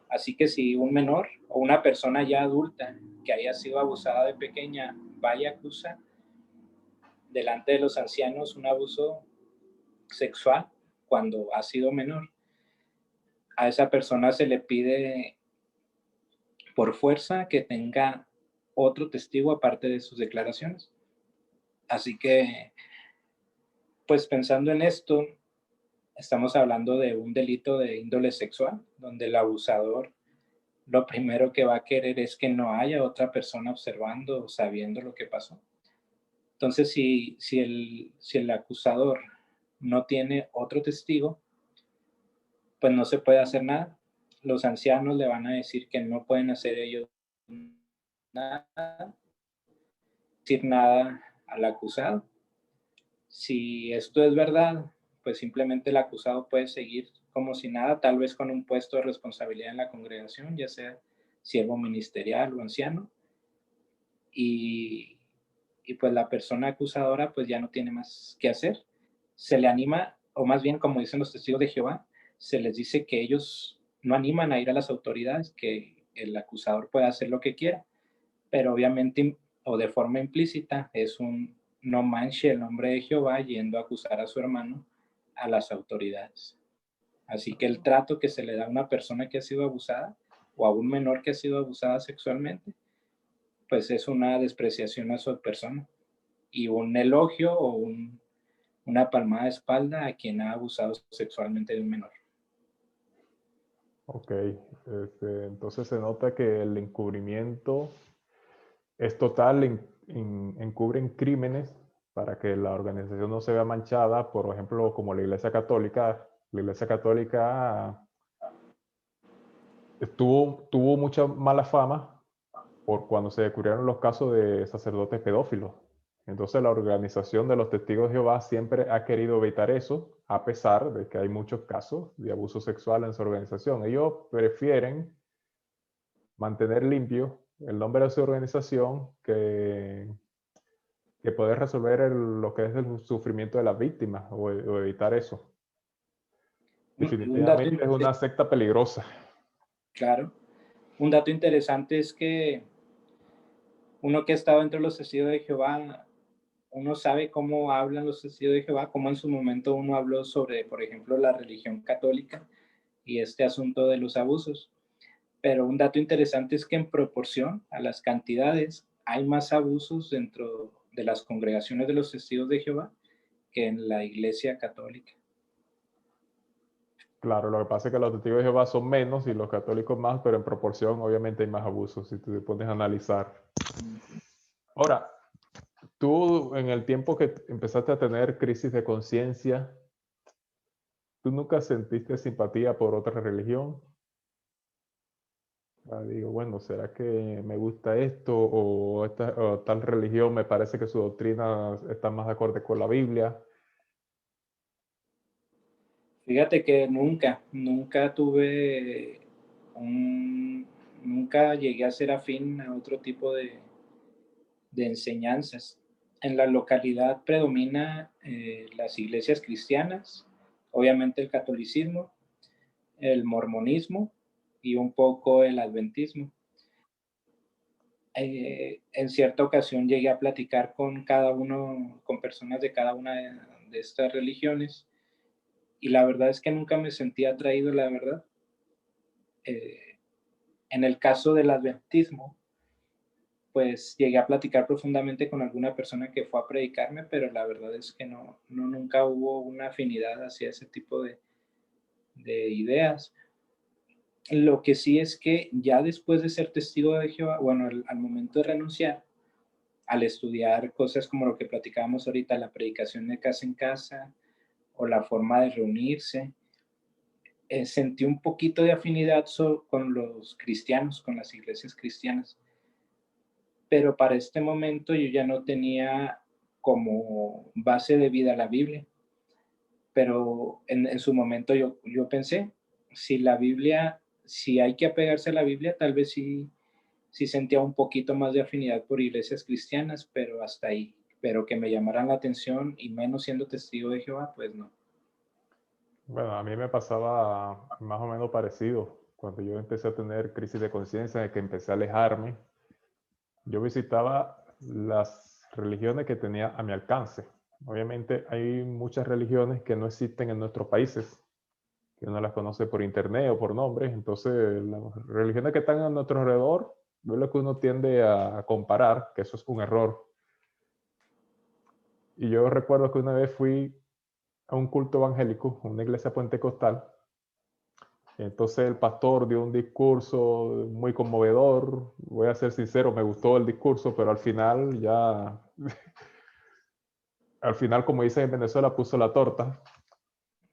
[SPEAKER 2] Así que si un menor o una persona ya adulta que haya sido abusada de pequeña vaya a acusar delante de los ancianos un abuso sexual cuando ha sido menor, a esa persona se le pide por fuerza que tenga otro testigo aparte de sus declaraciones. Así que, pues pensando en esto, estamos hablando de un delito de índole sexual, donde el abusador lo primero que va a querer es que no haya otra persona observando o sabiendo lo que pasó. Entonces, si el acusador no tiene otro testigo, pues no se puede hacer nada. Los ancianos le van a decir que no pueden hacer ellos nada, decir nada al acusado. Si esto es verdad, pues simplemente el acusado puede seguir como si nada, tal vez con un puesto de responsabilidad en la congregación, ya sea siervo ministerial o anciano, y, y pues la persona acusadora pues ya no tiene más que hacer. Se le anima, o más bien como dicen los testigos de Jehová, se les dice que ellos no animan a ir a las autoridades, que el acusador puede hacer lo que quiera, pero obviamente o de forma implícita es un no manche el nombre de Jehová yendo a acusar a su hermano a las autoridades. Así que el trato que se le da a una persona que ha sido abusada o a un menor que ha sido abusada sexualmente, pues es una despreciación a su persona y un elogio o una palmada de espalda a quien ha abusado sexualmente de un menor.
[SPEAKER 1] Ok, entonces se nota que el encubrimiento es total, encubren crímenes para que la organización no se vea manchada, por ejemplo, como la Iglesia Católica. La Iglesia Católica tuvo mucha mala fama por cuando se descubrieron los casos de sacerdotes pedófilos. Entonces la organización de los testigos de Jehová siempre ha querido evitar eso, a pesar de que hay muchos casos de abuso sexual en su organización. Ellos prefieren mantener limpio el nombre de su organización que poder resolver lo que es el sufrimiento de las víctimas o evitar eso.
[SPEAKER 2] Un dato,
[SPEAKER 1] Definitivamente es una secta peligrosa.
[SPEAKER 2] claro, un dato interesante es que uno que ha estado entre los testigos de Jehová, uno sabe cómo hablan los testigos de Jehová, como en su momento uno habló sobre, por ejemplo, la religión católica y este asunto de los abusos. Pero un dato interesante es que en proporción a las cantidades hay más abusos dentro de las congregaciones de los testigos de Jehová que en la iglesia católica.
[SPEAKER 1] Claro, lo que pasa es que los testigos de Jehová son menos y los católicos más, pero en proporción obviamente hay más abusos si tú te pones a analizar. Ahora, tú en el tiempo que empezaste a tener crisis de conciencia, ¿tú nunca sentiste simpatía por otra religión? Digo, bueno, ¿será que me gusta esto o tal religión me parece que su doctrina está más acorde con la Biblia?
[SPEAKER 2] Fíjate que nunca llegué a ser afín a otro tipo de enseñanzas. En la localidad predomina las iglesias cristianas, obviamente el catolicismo, el mormonismo y un poco el adventismo. En cierta ocasión llegué a platicar con personas de cada una de estas religiones, y la verdad es que nunca me sentí atraído, la verdad. En el caso del adventismo, pues llegué a platicar profundamente con alguna persona que fue a predicarme, pero la verdad es que nunca hubo una afinidad hacia ese tipo de ideas. Lo que sí es que ya después de ser testigo de Jehová, bueno, al momento de renunciar, al estudiar cosas como lo que platicábamos ahorita, la predicación de casa en casa o la forma de reunirse, sentí un poquito de afinidad con los cristianos, con las iglesias cristianas. Pero para este momento yo ya no tenía como base de vida la Biblia. Pero en su momento yo pensé, si hay que apegarse a la Biblia, tal vez sí sentía un poquito más de afinidad por iglesias cristianas, pero hasta ahí. Pero que me llamaran la atención y menos siendo testigo de Jehová, pues no.
[SPEAKER 1] Bueno, a mí me pasaba más o menos parecido. Cuando yo empecé a tener crisis de conciencia, de que empecé a alejarme, yo visitaba las religiones que tenía a mi alcance. Obviamente hay muchas religiones que no existen en nuestros países, que uno las conoce por internet o por nombres. Entonces, las religiones que están a nuestro alrededor, es lo que uno tiende a comparar, que eso es un error. Y yo recuerdo que una vez fui a un culto evangélico, una iglesia pentecostal. Entonces el pastor dio un discurso muy conmovedor. Voy a ser sincero, me gustó el discurso, pero al final ya, al final, como dicen en Venezuela, puso la torta.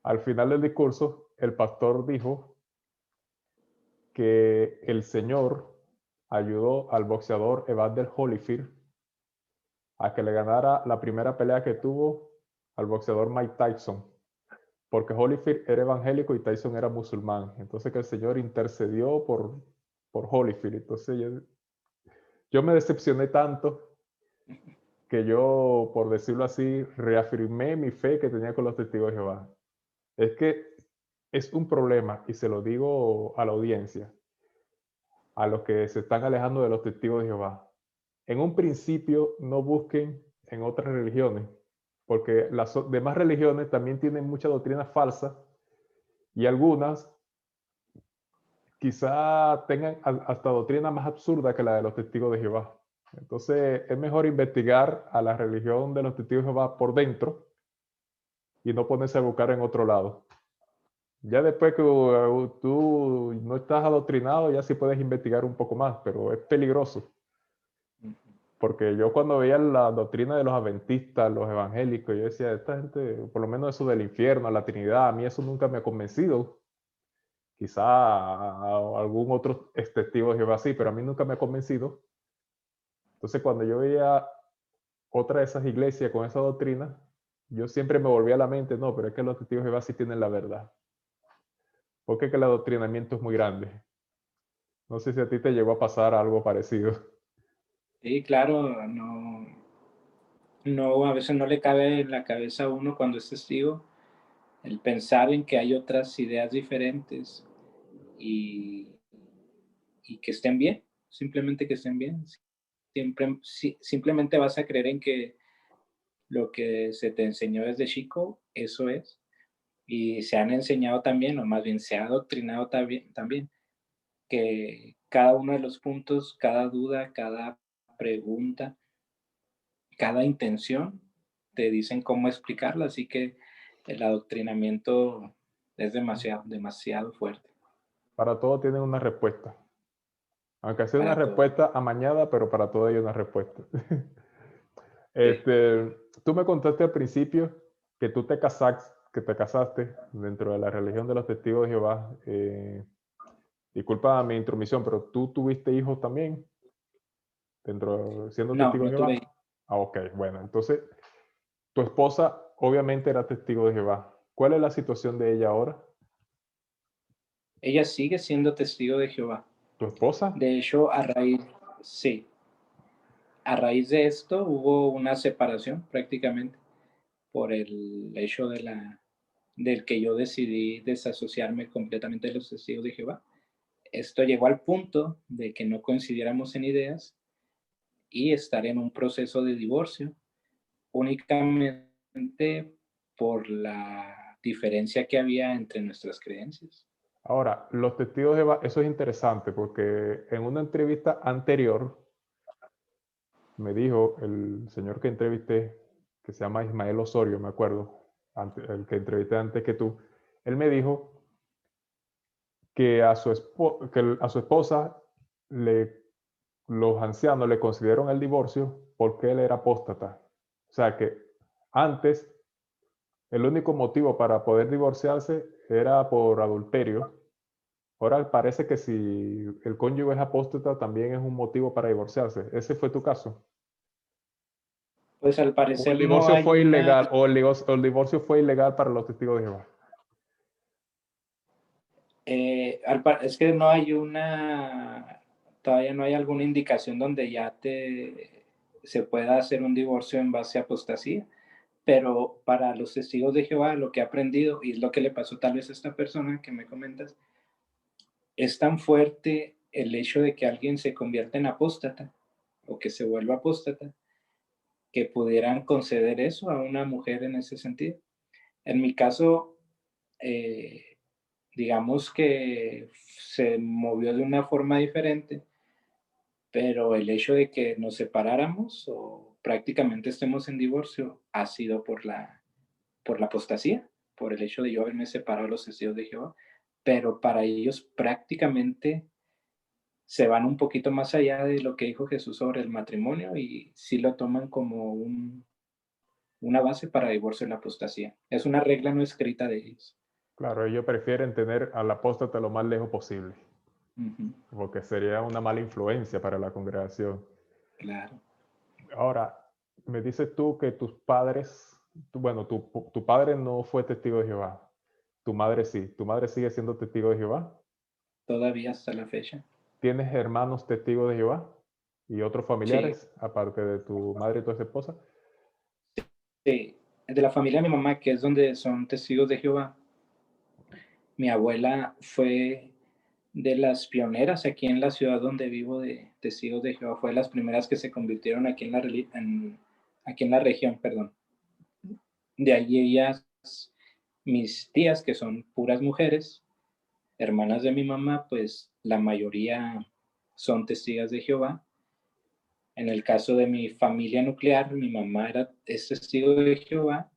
[SPEAKER 1] Al final del discurso, el pastor dijo que el Señor ayudó al boxeador Evander Holyfield a que le ganara la primera pelea que tuvo al boxeador Mike Tyson, porque Holyfield era evangélico y Tyson era musulmán. Entonces que el Señor intercedió por Holyfield. Entonces yo me decepcioné tanto que yo, por decirlo así, reafirmé mi fe que tenía con los testigos de Jehová. Es que es un problema, y se lo digo a la audiencia, a los que se están alejando de los testigos de Jehová. En un principio no busquen en otras religiones, porque las demás religiones también tienen mucha doctrina falsa Y algunas quizá tengan hasta doctrina más absurda que la de los testigos de Jehová. Entonces es mejor investigar a la religión de los testigos de Jehová por dentro y no ponerse a buscar en otro lado. Ya después que tú no estás adoctrinado, ya sí puedes investigar un poco más, pero es peligroso. Porque yo cuando veía la doctrina de los adventistas, los evangélicos, yo decía, esta gente, por lo menos eso del infierno, la Trinidad, a mí eso nunca me ha convencido. Quizá a algún otro testigo de Jehová sí, pero a mí nunca me ha convencido. Entonces cuando yo veía otra de esas iglesias con esa doctrina, yo siempre me volvía a la mente, no, pero es que los testigos de Jehová sí tienen la verdad. Porque es que el adoctrinamiento es muy grande. No sé si a ti te llegó a pasar algo parecido.
[SPEAKER 2] Sí, claro, no, a veces no le cabe en la cabeza a uno cuando es testigo el pensar en que hay otras ideas diferentes y, y que estén bien, simplemente que estén bien. Simplemente vas a creer en que lo que se te enseñó desde chico, eso es. Y se han enseñado también, o más bien se ha adoctrinado también, que cada uno de los puntos, cada duda, cada pregunta, cada intención, te dicen cómo explicarla, así que el adoctrinamiento es demasiado, demasiado fuerte
[SPEAKER 1] Para todo tienen una respuesta. Aunque sea una
[SPEAKER 2] para todo.
[SPEAKER 1] respuesta amañada, pero para todo hay una respuesta.
[SPEAKER 2] Sí.
[SPEAKER 1] Tú me contaste al principio que que te casaste dentro de la religión de los testigos de Jehová. Disculpa mi intromisión, pero tú tuviste hijos también siendo
[SPEAKER 2] No,
[SPEAKER 1] testigo de
[SPEAKER 2] no
[SPEAKER 1] Jehová.
[SPEAKER 2] tuve.
[SPEAKER 1] Ah, ok, bueno, entonces tu esposa obviamente era testigo de Jehová. ¿Cuál es la situación de ella ahora?
[SPEAKER 2] Ella sigue siendo testigo de Jehová.
[SPEAKER 1] ¿Tu esposa?
[SPEAKER 2] De hecho, sí, a raíz de esto hubo una separación prácticamente por el hecho del que yo decidí desasociarme completamente de los testigos de Jehová. Esto llegó al punto de que no coincidiéramos en ideas y estar en un proceso de divorcio únicamente por la diferencia que había entre nuestras creencias.
[SPEAKER 1] Ahora, los testigos de Jehová, eso es interesante porque en una entrevista anterior me dijo el señor que entrevisté, que se llama Ismael Osorio, me acuerdo, el que entrevisté antes que tú, él me dijo que a su esposa los ancianos le concedieron el divorcio porque él era apóstata. O sea que antes el único motivo para poder divorciarse era por adulterio. Ahora parece que si el cónyuge es apóstata también es un motivo para divorciarse. ¿Ese fue tu caso?
[SPEAKER 2] Pues al
[SPEAKER 1] ¿O el
[SPEAKER 2] parecer no
[SPEAKER 1] divorcio
[SPEAKER 2] hay
[SPEAKER 1] fue
[SPEAKER 2] una,
[SPEAKER 1] ilegal? ¿O el divorcio fue ilegal para los testigos de Jehová?
[SPEAKER 2] es que no hay todavía no hay alguna indicación donde se pueda hacer un divorcio en base a apostasía, pero para los testigos de Jehová lo que he aprendido y es lo que le pasó tal vez a esta persona que me comentas, es tan fuerte el hecho de que alguien se convierta en apóstata o que se vuelva apóstata, que pudieran conceder eso a una mujer en ese sentido. En mi caso, eh, digamos que se movió de una forma diferente, pero el hecho de que nos separáramos o prácticamente estemos en divorcio ha sido por la apostasía, por el hecho de yo haberme separado de los testigos de Jehová, pero para ellos prácticamente se van un poquito más allá de lo que dijo Jesús sobre el matrimonio y sí lo toman como una base para divorcio y la apostasía. Es una regla no escrita de ellos.
[SPEAKER 1] Claro, ellos prefieren tener al apóstata lo más lejos posible,
[SPEAKER 2] Ujú,
[SPEAKER 1] porque sería una mala influencia para la congregación.
[SPEAKER 2] claro.
[SPEAKER 1] Ahora, me dices tú que tus padres, bueno, tu padre no fue testigo de Jehová, tu madre sí. ¿Tu madre sigue siendo testigo de Jehová?
[SPEAKER 2] Todavía hasta la fecha.
[SPEAKER 1] ¿Tienes hermanos testigos de Jehová y otros
[SPEAKER 2] Sí,
[SPEAKER 1] familiares, aparte de tu madre y tu esposa?
[SPEAKER 2] sí. De la familia de mi mamá, que es donde son testigos de Jehová, mi abuela fue de las pioneras aquí en la ciudad donde vivo de testigos de Jehová. Fue de las primeras que se convirtieron aquí en la región, perdón. De allí ellas mis tías, que son puras mujeres, hermanas de mi mamá, pues la mayoría son testigos de Jehová. En el caso de mi familia nuclear, mi mamá es testigo de Jehová.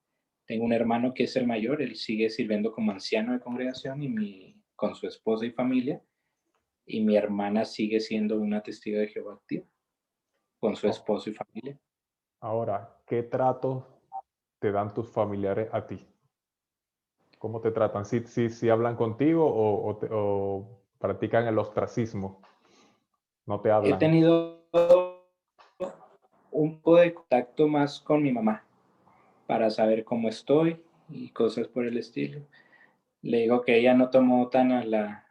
[SPEAKER 2] Tengo un hermano que es el mayor, él sigue sirviendo como anciano de congregación con su esposa y familia. Y mi hermana sigue siendo una testigo de Jehová activa con su
[SPEAKER 1] Oh,
[SPEAKER 2] esposo y familia.
[SPEAKER 1] ahora, ¿qué tratos te dan tus familiares a ti? ¿Cómo te tratan? ¿Sí hablan contigo o practican el ostracismo? No te
[SPEAKER 2] He
[SPEAKER 1] hablan.
[SPEAKER 2] tenido un poco de contacto más con mi mamá para saber cómo estoy y cosas por el estilo. Le digo que ella no tomó tan a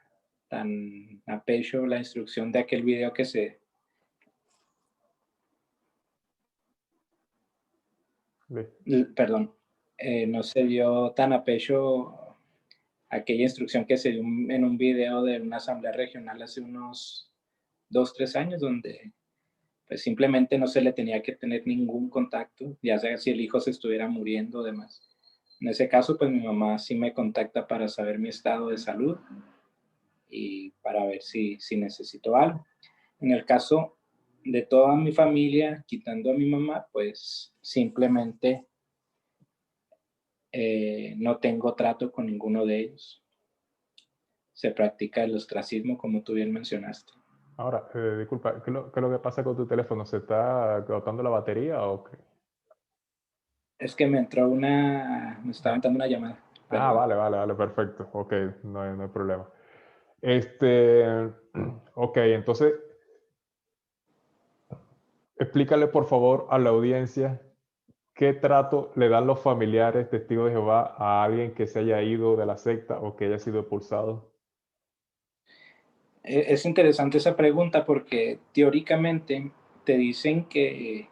[SPEAKER 2] pecho la instrucción de aquel video
[SPEAKER 1] Le-
[SPEAKER 2] perdón, no se dio tan a pecho aquella instrucción que se dio en un video de una asamblea regional hace unos 2, 3 años, donde pues simplemente no se le tenía que tener ningún contacto, ya sea si el hijo se estuviera muriendo o demás. En ese caso, pues mi mamá sí me contacta para saber mi estado de salud y para ver si necesito algo. En el caso de toda mi familia, quitando a mi mamá, pues simplemente no tengo trato con ninguno de ellos. Se practica el ostracismo, como tú bien mencionaste.
[SPEAKER 1] Ahora, disculpa, ¿qué es lo que pasa con tu teléfono? ¿Se está agotando la batería o qué?
[SPEAKER 2] Es que me estaba entrando una llamada,
[SPEAKER 1] Ah,
[SPEAKER 2] perdón.
[SPEAKER 1] vale, perfecto. Ok, no hay problema. Este, ok, entonces, explícale por favor a la audiencia qué trato le dan los familiares testigos de Jehová a alguien que se haya ido de la secta o que haya sido expulsado.
[SPEAKER 2] Es interesante esa pregunta porque teóricamente te dicen que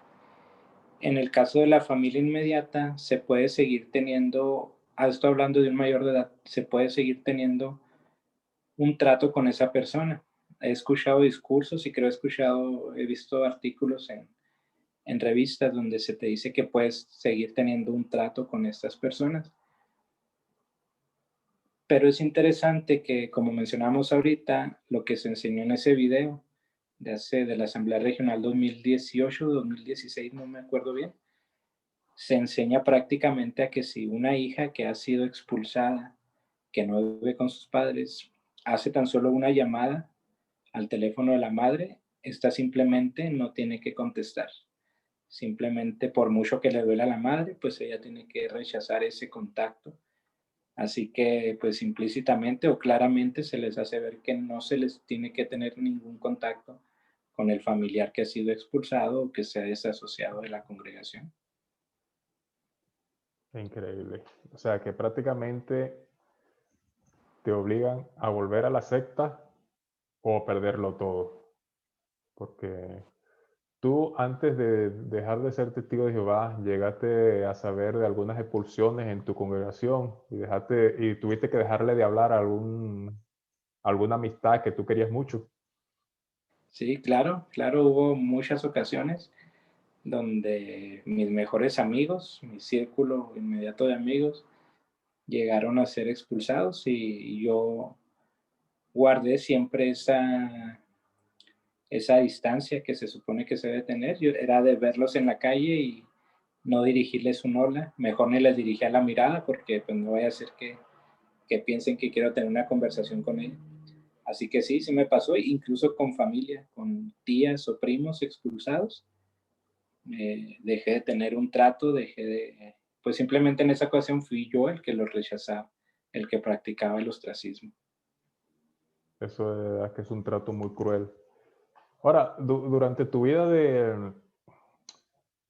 [SPEAKER 2] en el caso de la familia inmediata se puede seguir teniendo, estoy hablando de un mayor de edad, se puede seguir teniendo un trato con esa persona. He escuchado discursos y he visto artículos en revistas donde se te dice que puedes seguir teniendo un trato con estas personas. Pero es interesante que, como mencionamos ahorita, lo que se enseñó en ese video de la Asamblea Regional 2018-2016, no me acuerdo bien, se enseña prácticamente a que si una hija que ha sido expulsada, que no vive con sus padres, hace tan solo una llamada al teléfono de la madre, esta simplemente no tiene que contestar. Simplemente por mucho que le duela a la madre, pues ella tiene que rechazar ese contacto. Así que pues implícitamente o claramente se les hace ver que no se les tiene que tener ningún contacto con el familiar que ha sido expulsado o que se ha desasociado de la congregación.
[SPEAKER 1] Increíble. O sea que prácticamente te obligan a volver a la secta o perderlo todo. Porque tú, antes de dejar de ser testigo de Jehová, llegaste a saber de algunas expulsiones en tu congregación y tuviste que dejarle de hablar a alguna amistad que tú querías mucho.
[SPEAKER 2] Sí, claro, claro, hubo muchas ocasiones donde mis mejores amigos, mi círculo inmediato de amigos, llegaron a ser expulsados y yo guardé siempre esa distancia que se supone que se debe tener. Yo era de verlos en la calle y no dirigirles un hola, mejor ni les dirigía la mirada porque pues no vaya a ser que piensen que quiero tener una conversación con ellos. Así que sí, sí me pasó, incluso con familia, con tías o primos expulsados. Dejé de tener un trato, pues simplemente en esa ocasión fui yo el que los rechazaba, el que practicaba el ostracismo.
[SPEAKER 1] Eso de verdad que es un trato muy cruel. Ahora, durante tu vida de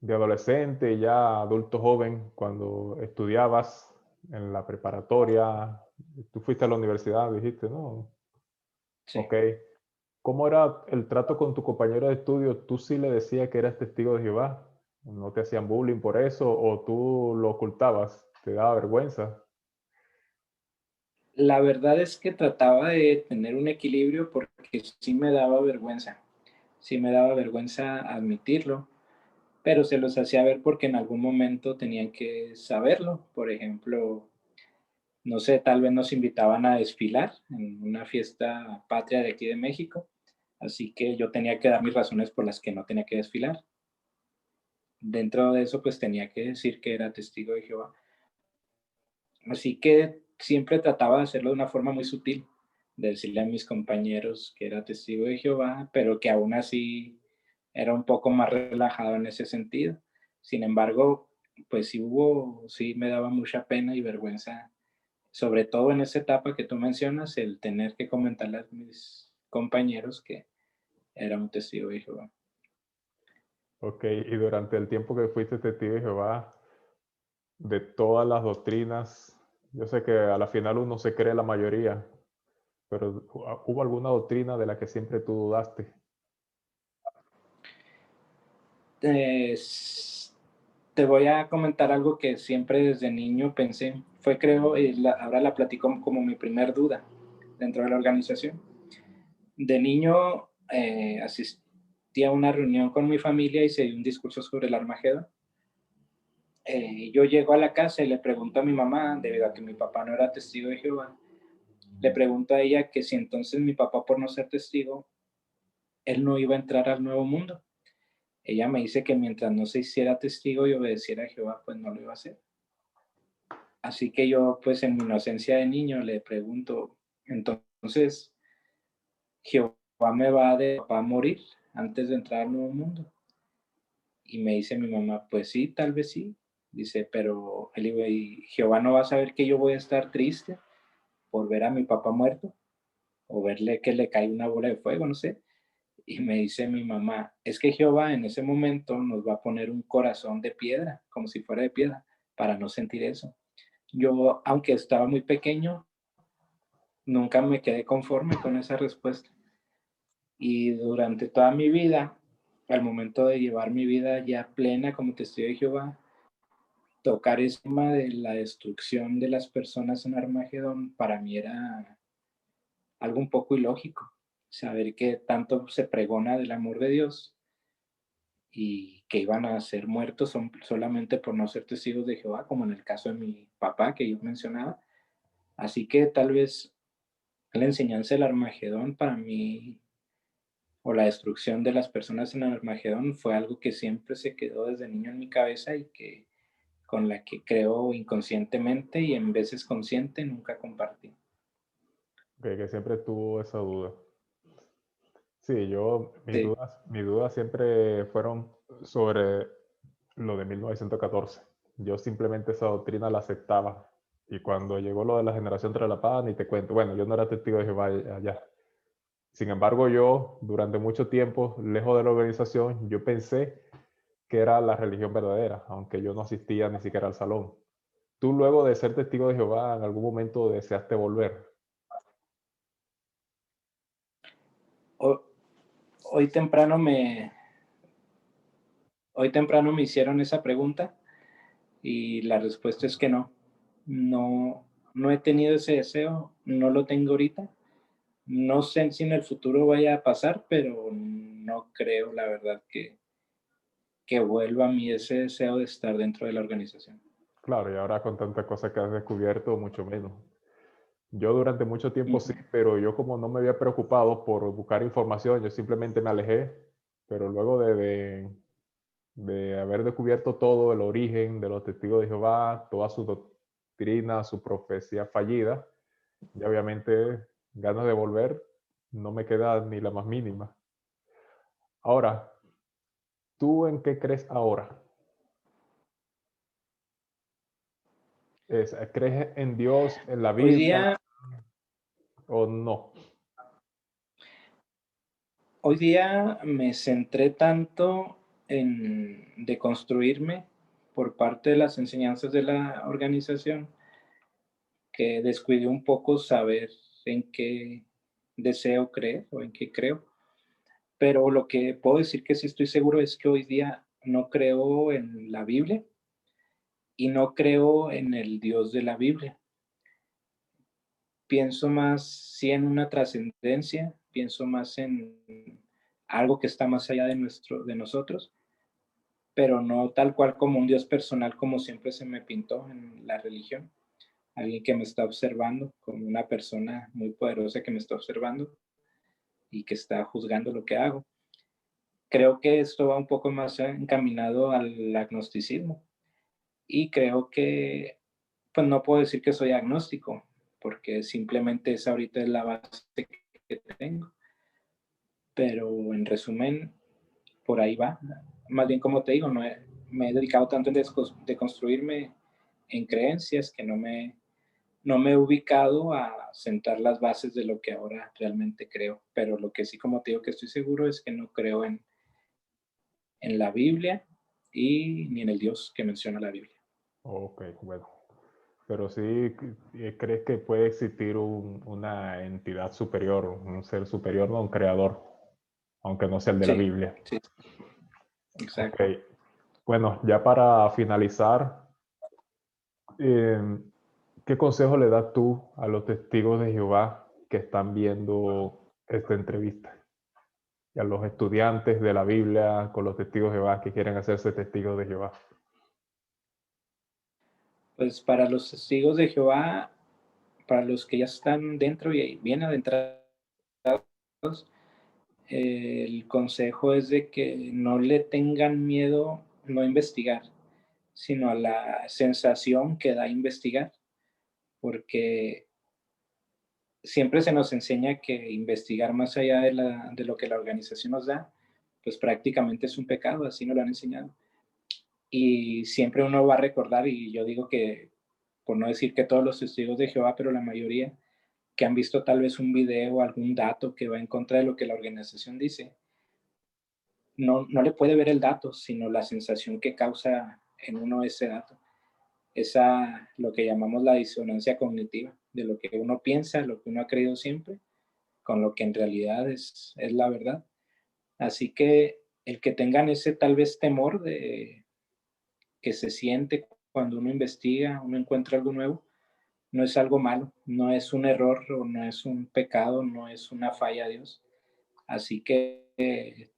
[SPEAKER 1] adolescente, y ya adulto joven, cuando estudiabas en la preparatoria, tú fuiste a la universidad, dijiste, ¿no?
[SPEAKER 2] Sí.
[SPEAKER 1] Ok. ¿Cómo era el trato con tu compañero de estudio? ¿Tú sí le decías que eras testigo de Jehová? ¿No te hacían bullying por eso o tú lo ocultabas? ¿Te daba vergüenza?
[SPEAKER 2] La verdad es que trataba de tener un equilibrio porque sí me daba vergüenza admitirlo, pero se los hacía ver porque en algún momento tenían que saberlo. Por ejemplo, no sé, tal vez nos invitaban a desfilar en una fiesta patria de aquí de México, así que yo tenía que dar mis razones por las que no tenía que desfilar. Dentro de eso, pues tenía que decir que era testigo de Jehová. Así que siempre trataba de hacerlo de una forma muy sutil, de decirle a mis compañeros que era testigo de Jehová, pero que aún así era un poco más relajado en ese sentido. Sin embargo, pues sí me daba mucha pena y vergüenza, sobre todo en esa etapa que tú mencionas, el tener que comentarle a mis compañeros que era un testigo de Jehová.
[SPEAKER 1] Ok, y durante el tiempo que fuiste testigo de Jehová, de todas las doctrinas, yo sé que a la final uno se cree la mayoría, pero ¿hubo alguna doctrina de la que siempre tú dudaste?
[SPEAKER 2] Eh, Te voy a comentar algo que siempre desde niño pensé. Fue, creo, ahora la platico como mi primer duda dentro de la organización. De niño asistí a una reunión con mi familia y se dio un discurso sobre el Armagedón. Yo llego a la casa y le pregunto a mi mamá, debido a que mi papá no era testigo de Jehová, le pregunto a ella que si entonces mi papá, por no ser testigo, él no iba a entrar al nuevo mundo. Ella me dice que mientras no se hiciera testigo y obedeciera a Jehová, pues no lo iba a hacer. Así que yo, pues en mi inocencia de niño, le pregunto, entonces, ¿Jehová me va a dejar morir antes de entrar al nuevo mundo? Y me dice mi mamá, pues sí, tal vez sí. Dice, pero ¿y Jehová no va a saber que yo voy a estar triste por ver a mi papá muerto? O verle que le cae una bola de fuego, no sé. Y me dice mi mamá, es que Jehová en ese momento nos va a poner un corazón de piedra, como si fuera de piedra, para no sentir eso. Yo, aunque estaba muy pequeño, nunca me quedé conforme con esa respuesta. Y durante toda mi vida, al momento de llevar mi vida ya plena como testigo de Jehová, tocar ese tema de la destrucción de las personas en Armagedón para mí era algo un poco ilógico. Saber que tanto se pregona del amor de Dios y que iban a ser muertos solamente por no ser testigos de Jehová, como en el caso de mi papá que yo mencionaba. Así que tal vez la enseñanza del Armagedón para mí, o la destrucción de las personas en Armagedón, fue algo que siempre se quedó desde niño en mi cabeza y que con la que creo inconscientemente y en veces consciente nunca compartí.
[SPEAKER 1] Que siempre tuvo esa duda. Sí, yo,
[SPEAKER 2] Sí.
[SPEAKER 1] mis dudas siempre fueron sobre lo de 1914. Yo simplemente esa doctrina la aceptaba. Y cuando llegó lo de la generación tras la paz, ni te cuento. Bueno, yo no era testigo de Jehová allá. Sin embargo, yo, durante mucho tiempo, lejos de la organización, yo pensé que era la religión verdadera, aunque yo no asistía ni siquiera al salón. ¿Tú luego de ser testigo de Jehová en algún momento deseaste volver?
[SPEAKER 2] Hoy temprano hoy temprano me hicieron esa pregunta y la respuesta es que no. No, no he tenido ese deseo, no lo tengo ahorita. No sé si en el futuro vaya a pasar, pero no creo, la verdad, que vuelva a mí ese deseo de estar dentro de la organización.
[SPEAKER 1] Claro, y ahora con tanta cosa que has descubierto, mucho menos. Yo durante mucho tiempo sí,
[SPEAKER 2] Ujú.
[SPEAKER 1] pero yo como no me había preocupado por buscar información, yo simplemente me alejé, pero luego de haber descubierto todo el origen de los testigos de Jehová, toda su doctrina, su profecía fallida, y obviamente ganas de volver no me queda ni la más mínima. Ahora, ¿tú en qué crees ahora? ¿Crees en Dios, en la
[SPEAKER 2] Hoy
[SPEAKER 1] Biblia
[SPEAKER 2] día,
[SPEAKER 1] o no?
[SPEAKER 2] hoy día me centré tanto en deconstruirme por parte de las enseñanzas de la organización que descuidé un poco saber en qué deseo creer o en qué creo. Pero lo que puedo decir que sí estoy seguro es que hoy día no creo en la Biblia y no creo en el Dios de la Biblia. Pienso más sí en una trascendencia, pienso más en algo que está más allá de nosotros, pero no tal cual como un Dios personal como siempre se me pintó en la religión. alguien que me está observando, como una persona muy poderosa que me está observando y que está juzgando lo que hago. Creo que esto va un poco más encaminado al agnosticismo y creo que, pues no puedo decir que soy agnóstico, porque simplemente esa ahorita es la base que tengo, pero en resumen, por ahí va. Más bien, como te digo, me he dedicado tanto en deconstruirme en creencias que no me he ubicado a sentar las bases de lo que ahora realmente creo. Pero lo que sí, como te digo, que estoy seguro es que no creo en la Biblia y ni en el Dios que menciona la Biblia.
[SPEAKER 1] Ok, bueno. Pero sí crees que puede existir una entidad superior, un ser superior, no un creador, aunque no sea el de la
[SPEAKER 2] Sí,
[SPEAKER 1] Biblia.
[SPEAKER 2] sí,
[SPEAKER 1] Ok,
[SPEAKER 2] exacto.
[SPEAKER 1] bueno, ya para finalizar, eh, ¿qué consejo le das tú a los testigos de Jehová que están viendo esta entrevista? Y a los estudiantes de la Biblia con los testigos de Jehová que quieren hacerse testigos de Jehová.
[SPEAKER 2] Pues para los testigos de Jehová, para los que ya están dentro y bien adentrados, el consejo es de que no le tengan miedo no investigar, sino a la sensación que da investigar, porque siempre se nos enseña que investigar más allá de lo que la organización nos da, pues prácticamente es un pecado, así nos lo han enseñado. Y siempre uno va a recordar, y yo digo que, por no decir que todos los testigos de Jehová, pero la mayoría, que han visto tal vez un video o algún dato que va en contra de lo que la organización dice, no le puede ver el dato, sino la sensación que causa en uno ese dato. Esa, lo que llamamos la disonancia cognitiva, de lo que uno piensa, lo que uno ha creído siempre, con lo que en realidad es la verdad. Así que el que tengan ese tal vez temor de que se siente cuando uno investiga, uno encuentra algo nuevo, no es algo malo, no es un error o no es un pecado, no es una falla a Dios. Así que,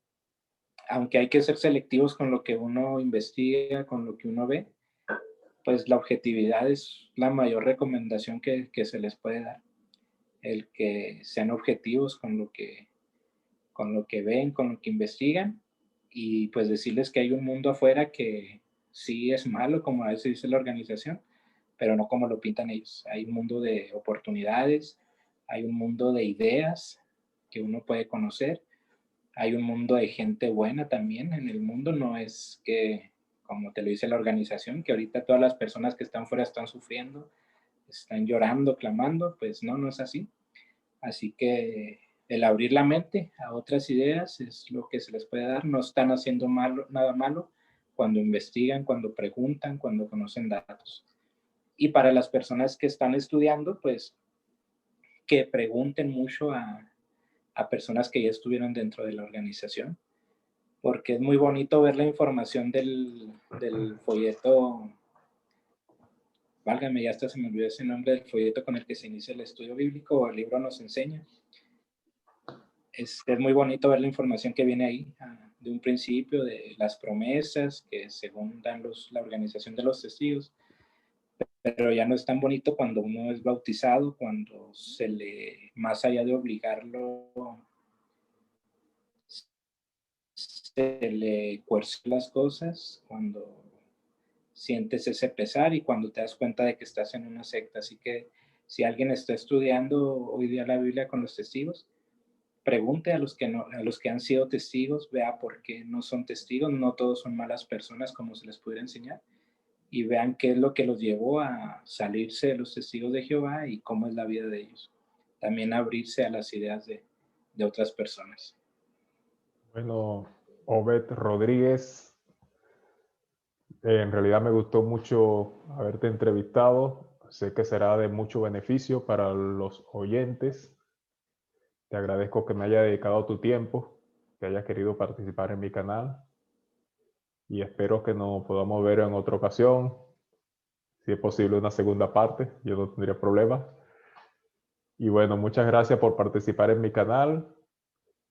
[SPEAKER 2] aunque hay que ser selectivos con lo que uno investiga, con lo que uno ve, pues la objetividad es la mayor recomendación que se les puede dar. El que sean objetivos con lo que ven, con lo que investigan, y pues decirles que hay un mundo afuera que sí es malo, como a veces dice la organización, pero no como lo pintan ellos. Hay un mundo de oportunidades, hay un mundo de ideas que uno puede conocer, hay un mundo de gente buena también en el mundo, no es que, como te lo dice la organización, que ahorita todas las personas que están fuera están sufriendo, están llorando, clamando, pues no, no es así. Así que el abrir la mente a otras ideas es lo que se les puede dar. No están haciendo malo, nada malo cuando investigan, cuando preguntan, cuando conocen datos. Y para las personas que están estudiando, pues que pregunten mucho a personas que ya estuvieron dentro de la organización, porque es muy bonito ver la información del folleto, válgame, ya hasta se me olvidó ese nombre del folleto con el que se inicia el estudio bíblico o el libro nos enseña. Es muy bonito ver la información que viene ahí de un principio, de las promesas que según dan la organización de los testigos, pero ya no es tan bonito cuando uno es bautizado, cuando se le, más allá de obligarlo, se le coerce las cosas, cuando sientes ese pesar y cuando te das cuenta de que estás en una secta. Así que si alguien está estudiando hoy día la Biblia con los testigos, pregunte a los que no, a los que han sido testigos, vea por qué no son testigos, no todos son malas personas como se les pudiera enseñar, y vean qué es lo que los llevó a salirse de los testigos de Jehová y cómo es la vida de ellos. También abrirse a las ideas de otras personas.
[SPEAKER 1] Bueno, Obed Rodríguez, en realidad me gustó mucho haberte entrevistado. Sé que será de mucho beneficio para los oyentes. Te agradezco que me haya dedicado tu tiempo, que hayas querido participar en mi canal y espero que nos podamos ver en otra ocasión. Si es posible una segunda parte, yo no tendría problema. Y bueno, muchas gracias por participar en mi canal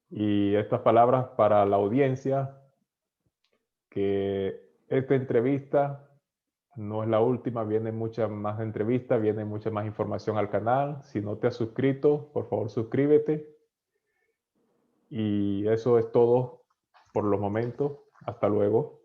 [SPEAKER 1] y estas palabras para la audiencia, que esta entrevista no es la última, viene mucha más entrevistas, viene mucha más información al canal. Si no te has suscrito, por favor suscríbete. Y eso es todo por los momentos. Hasta luego.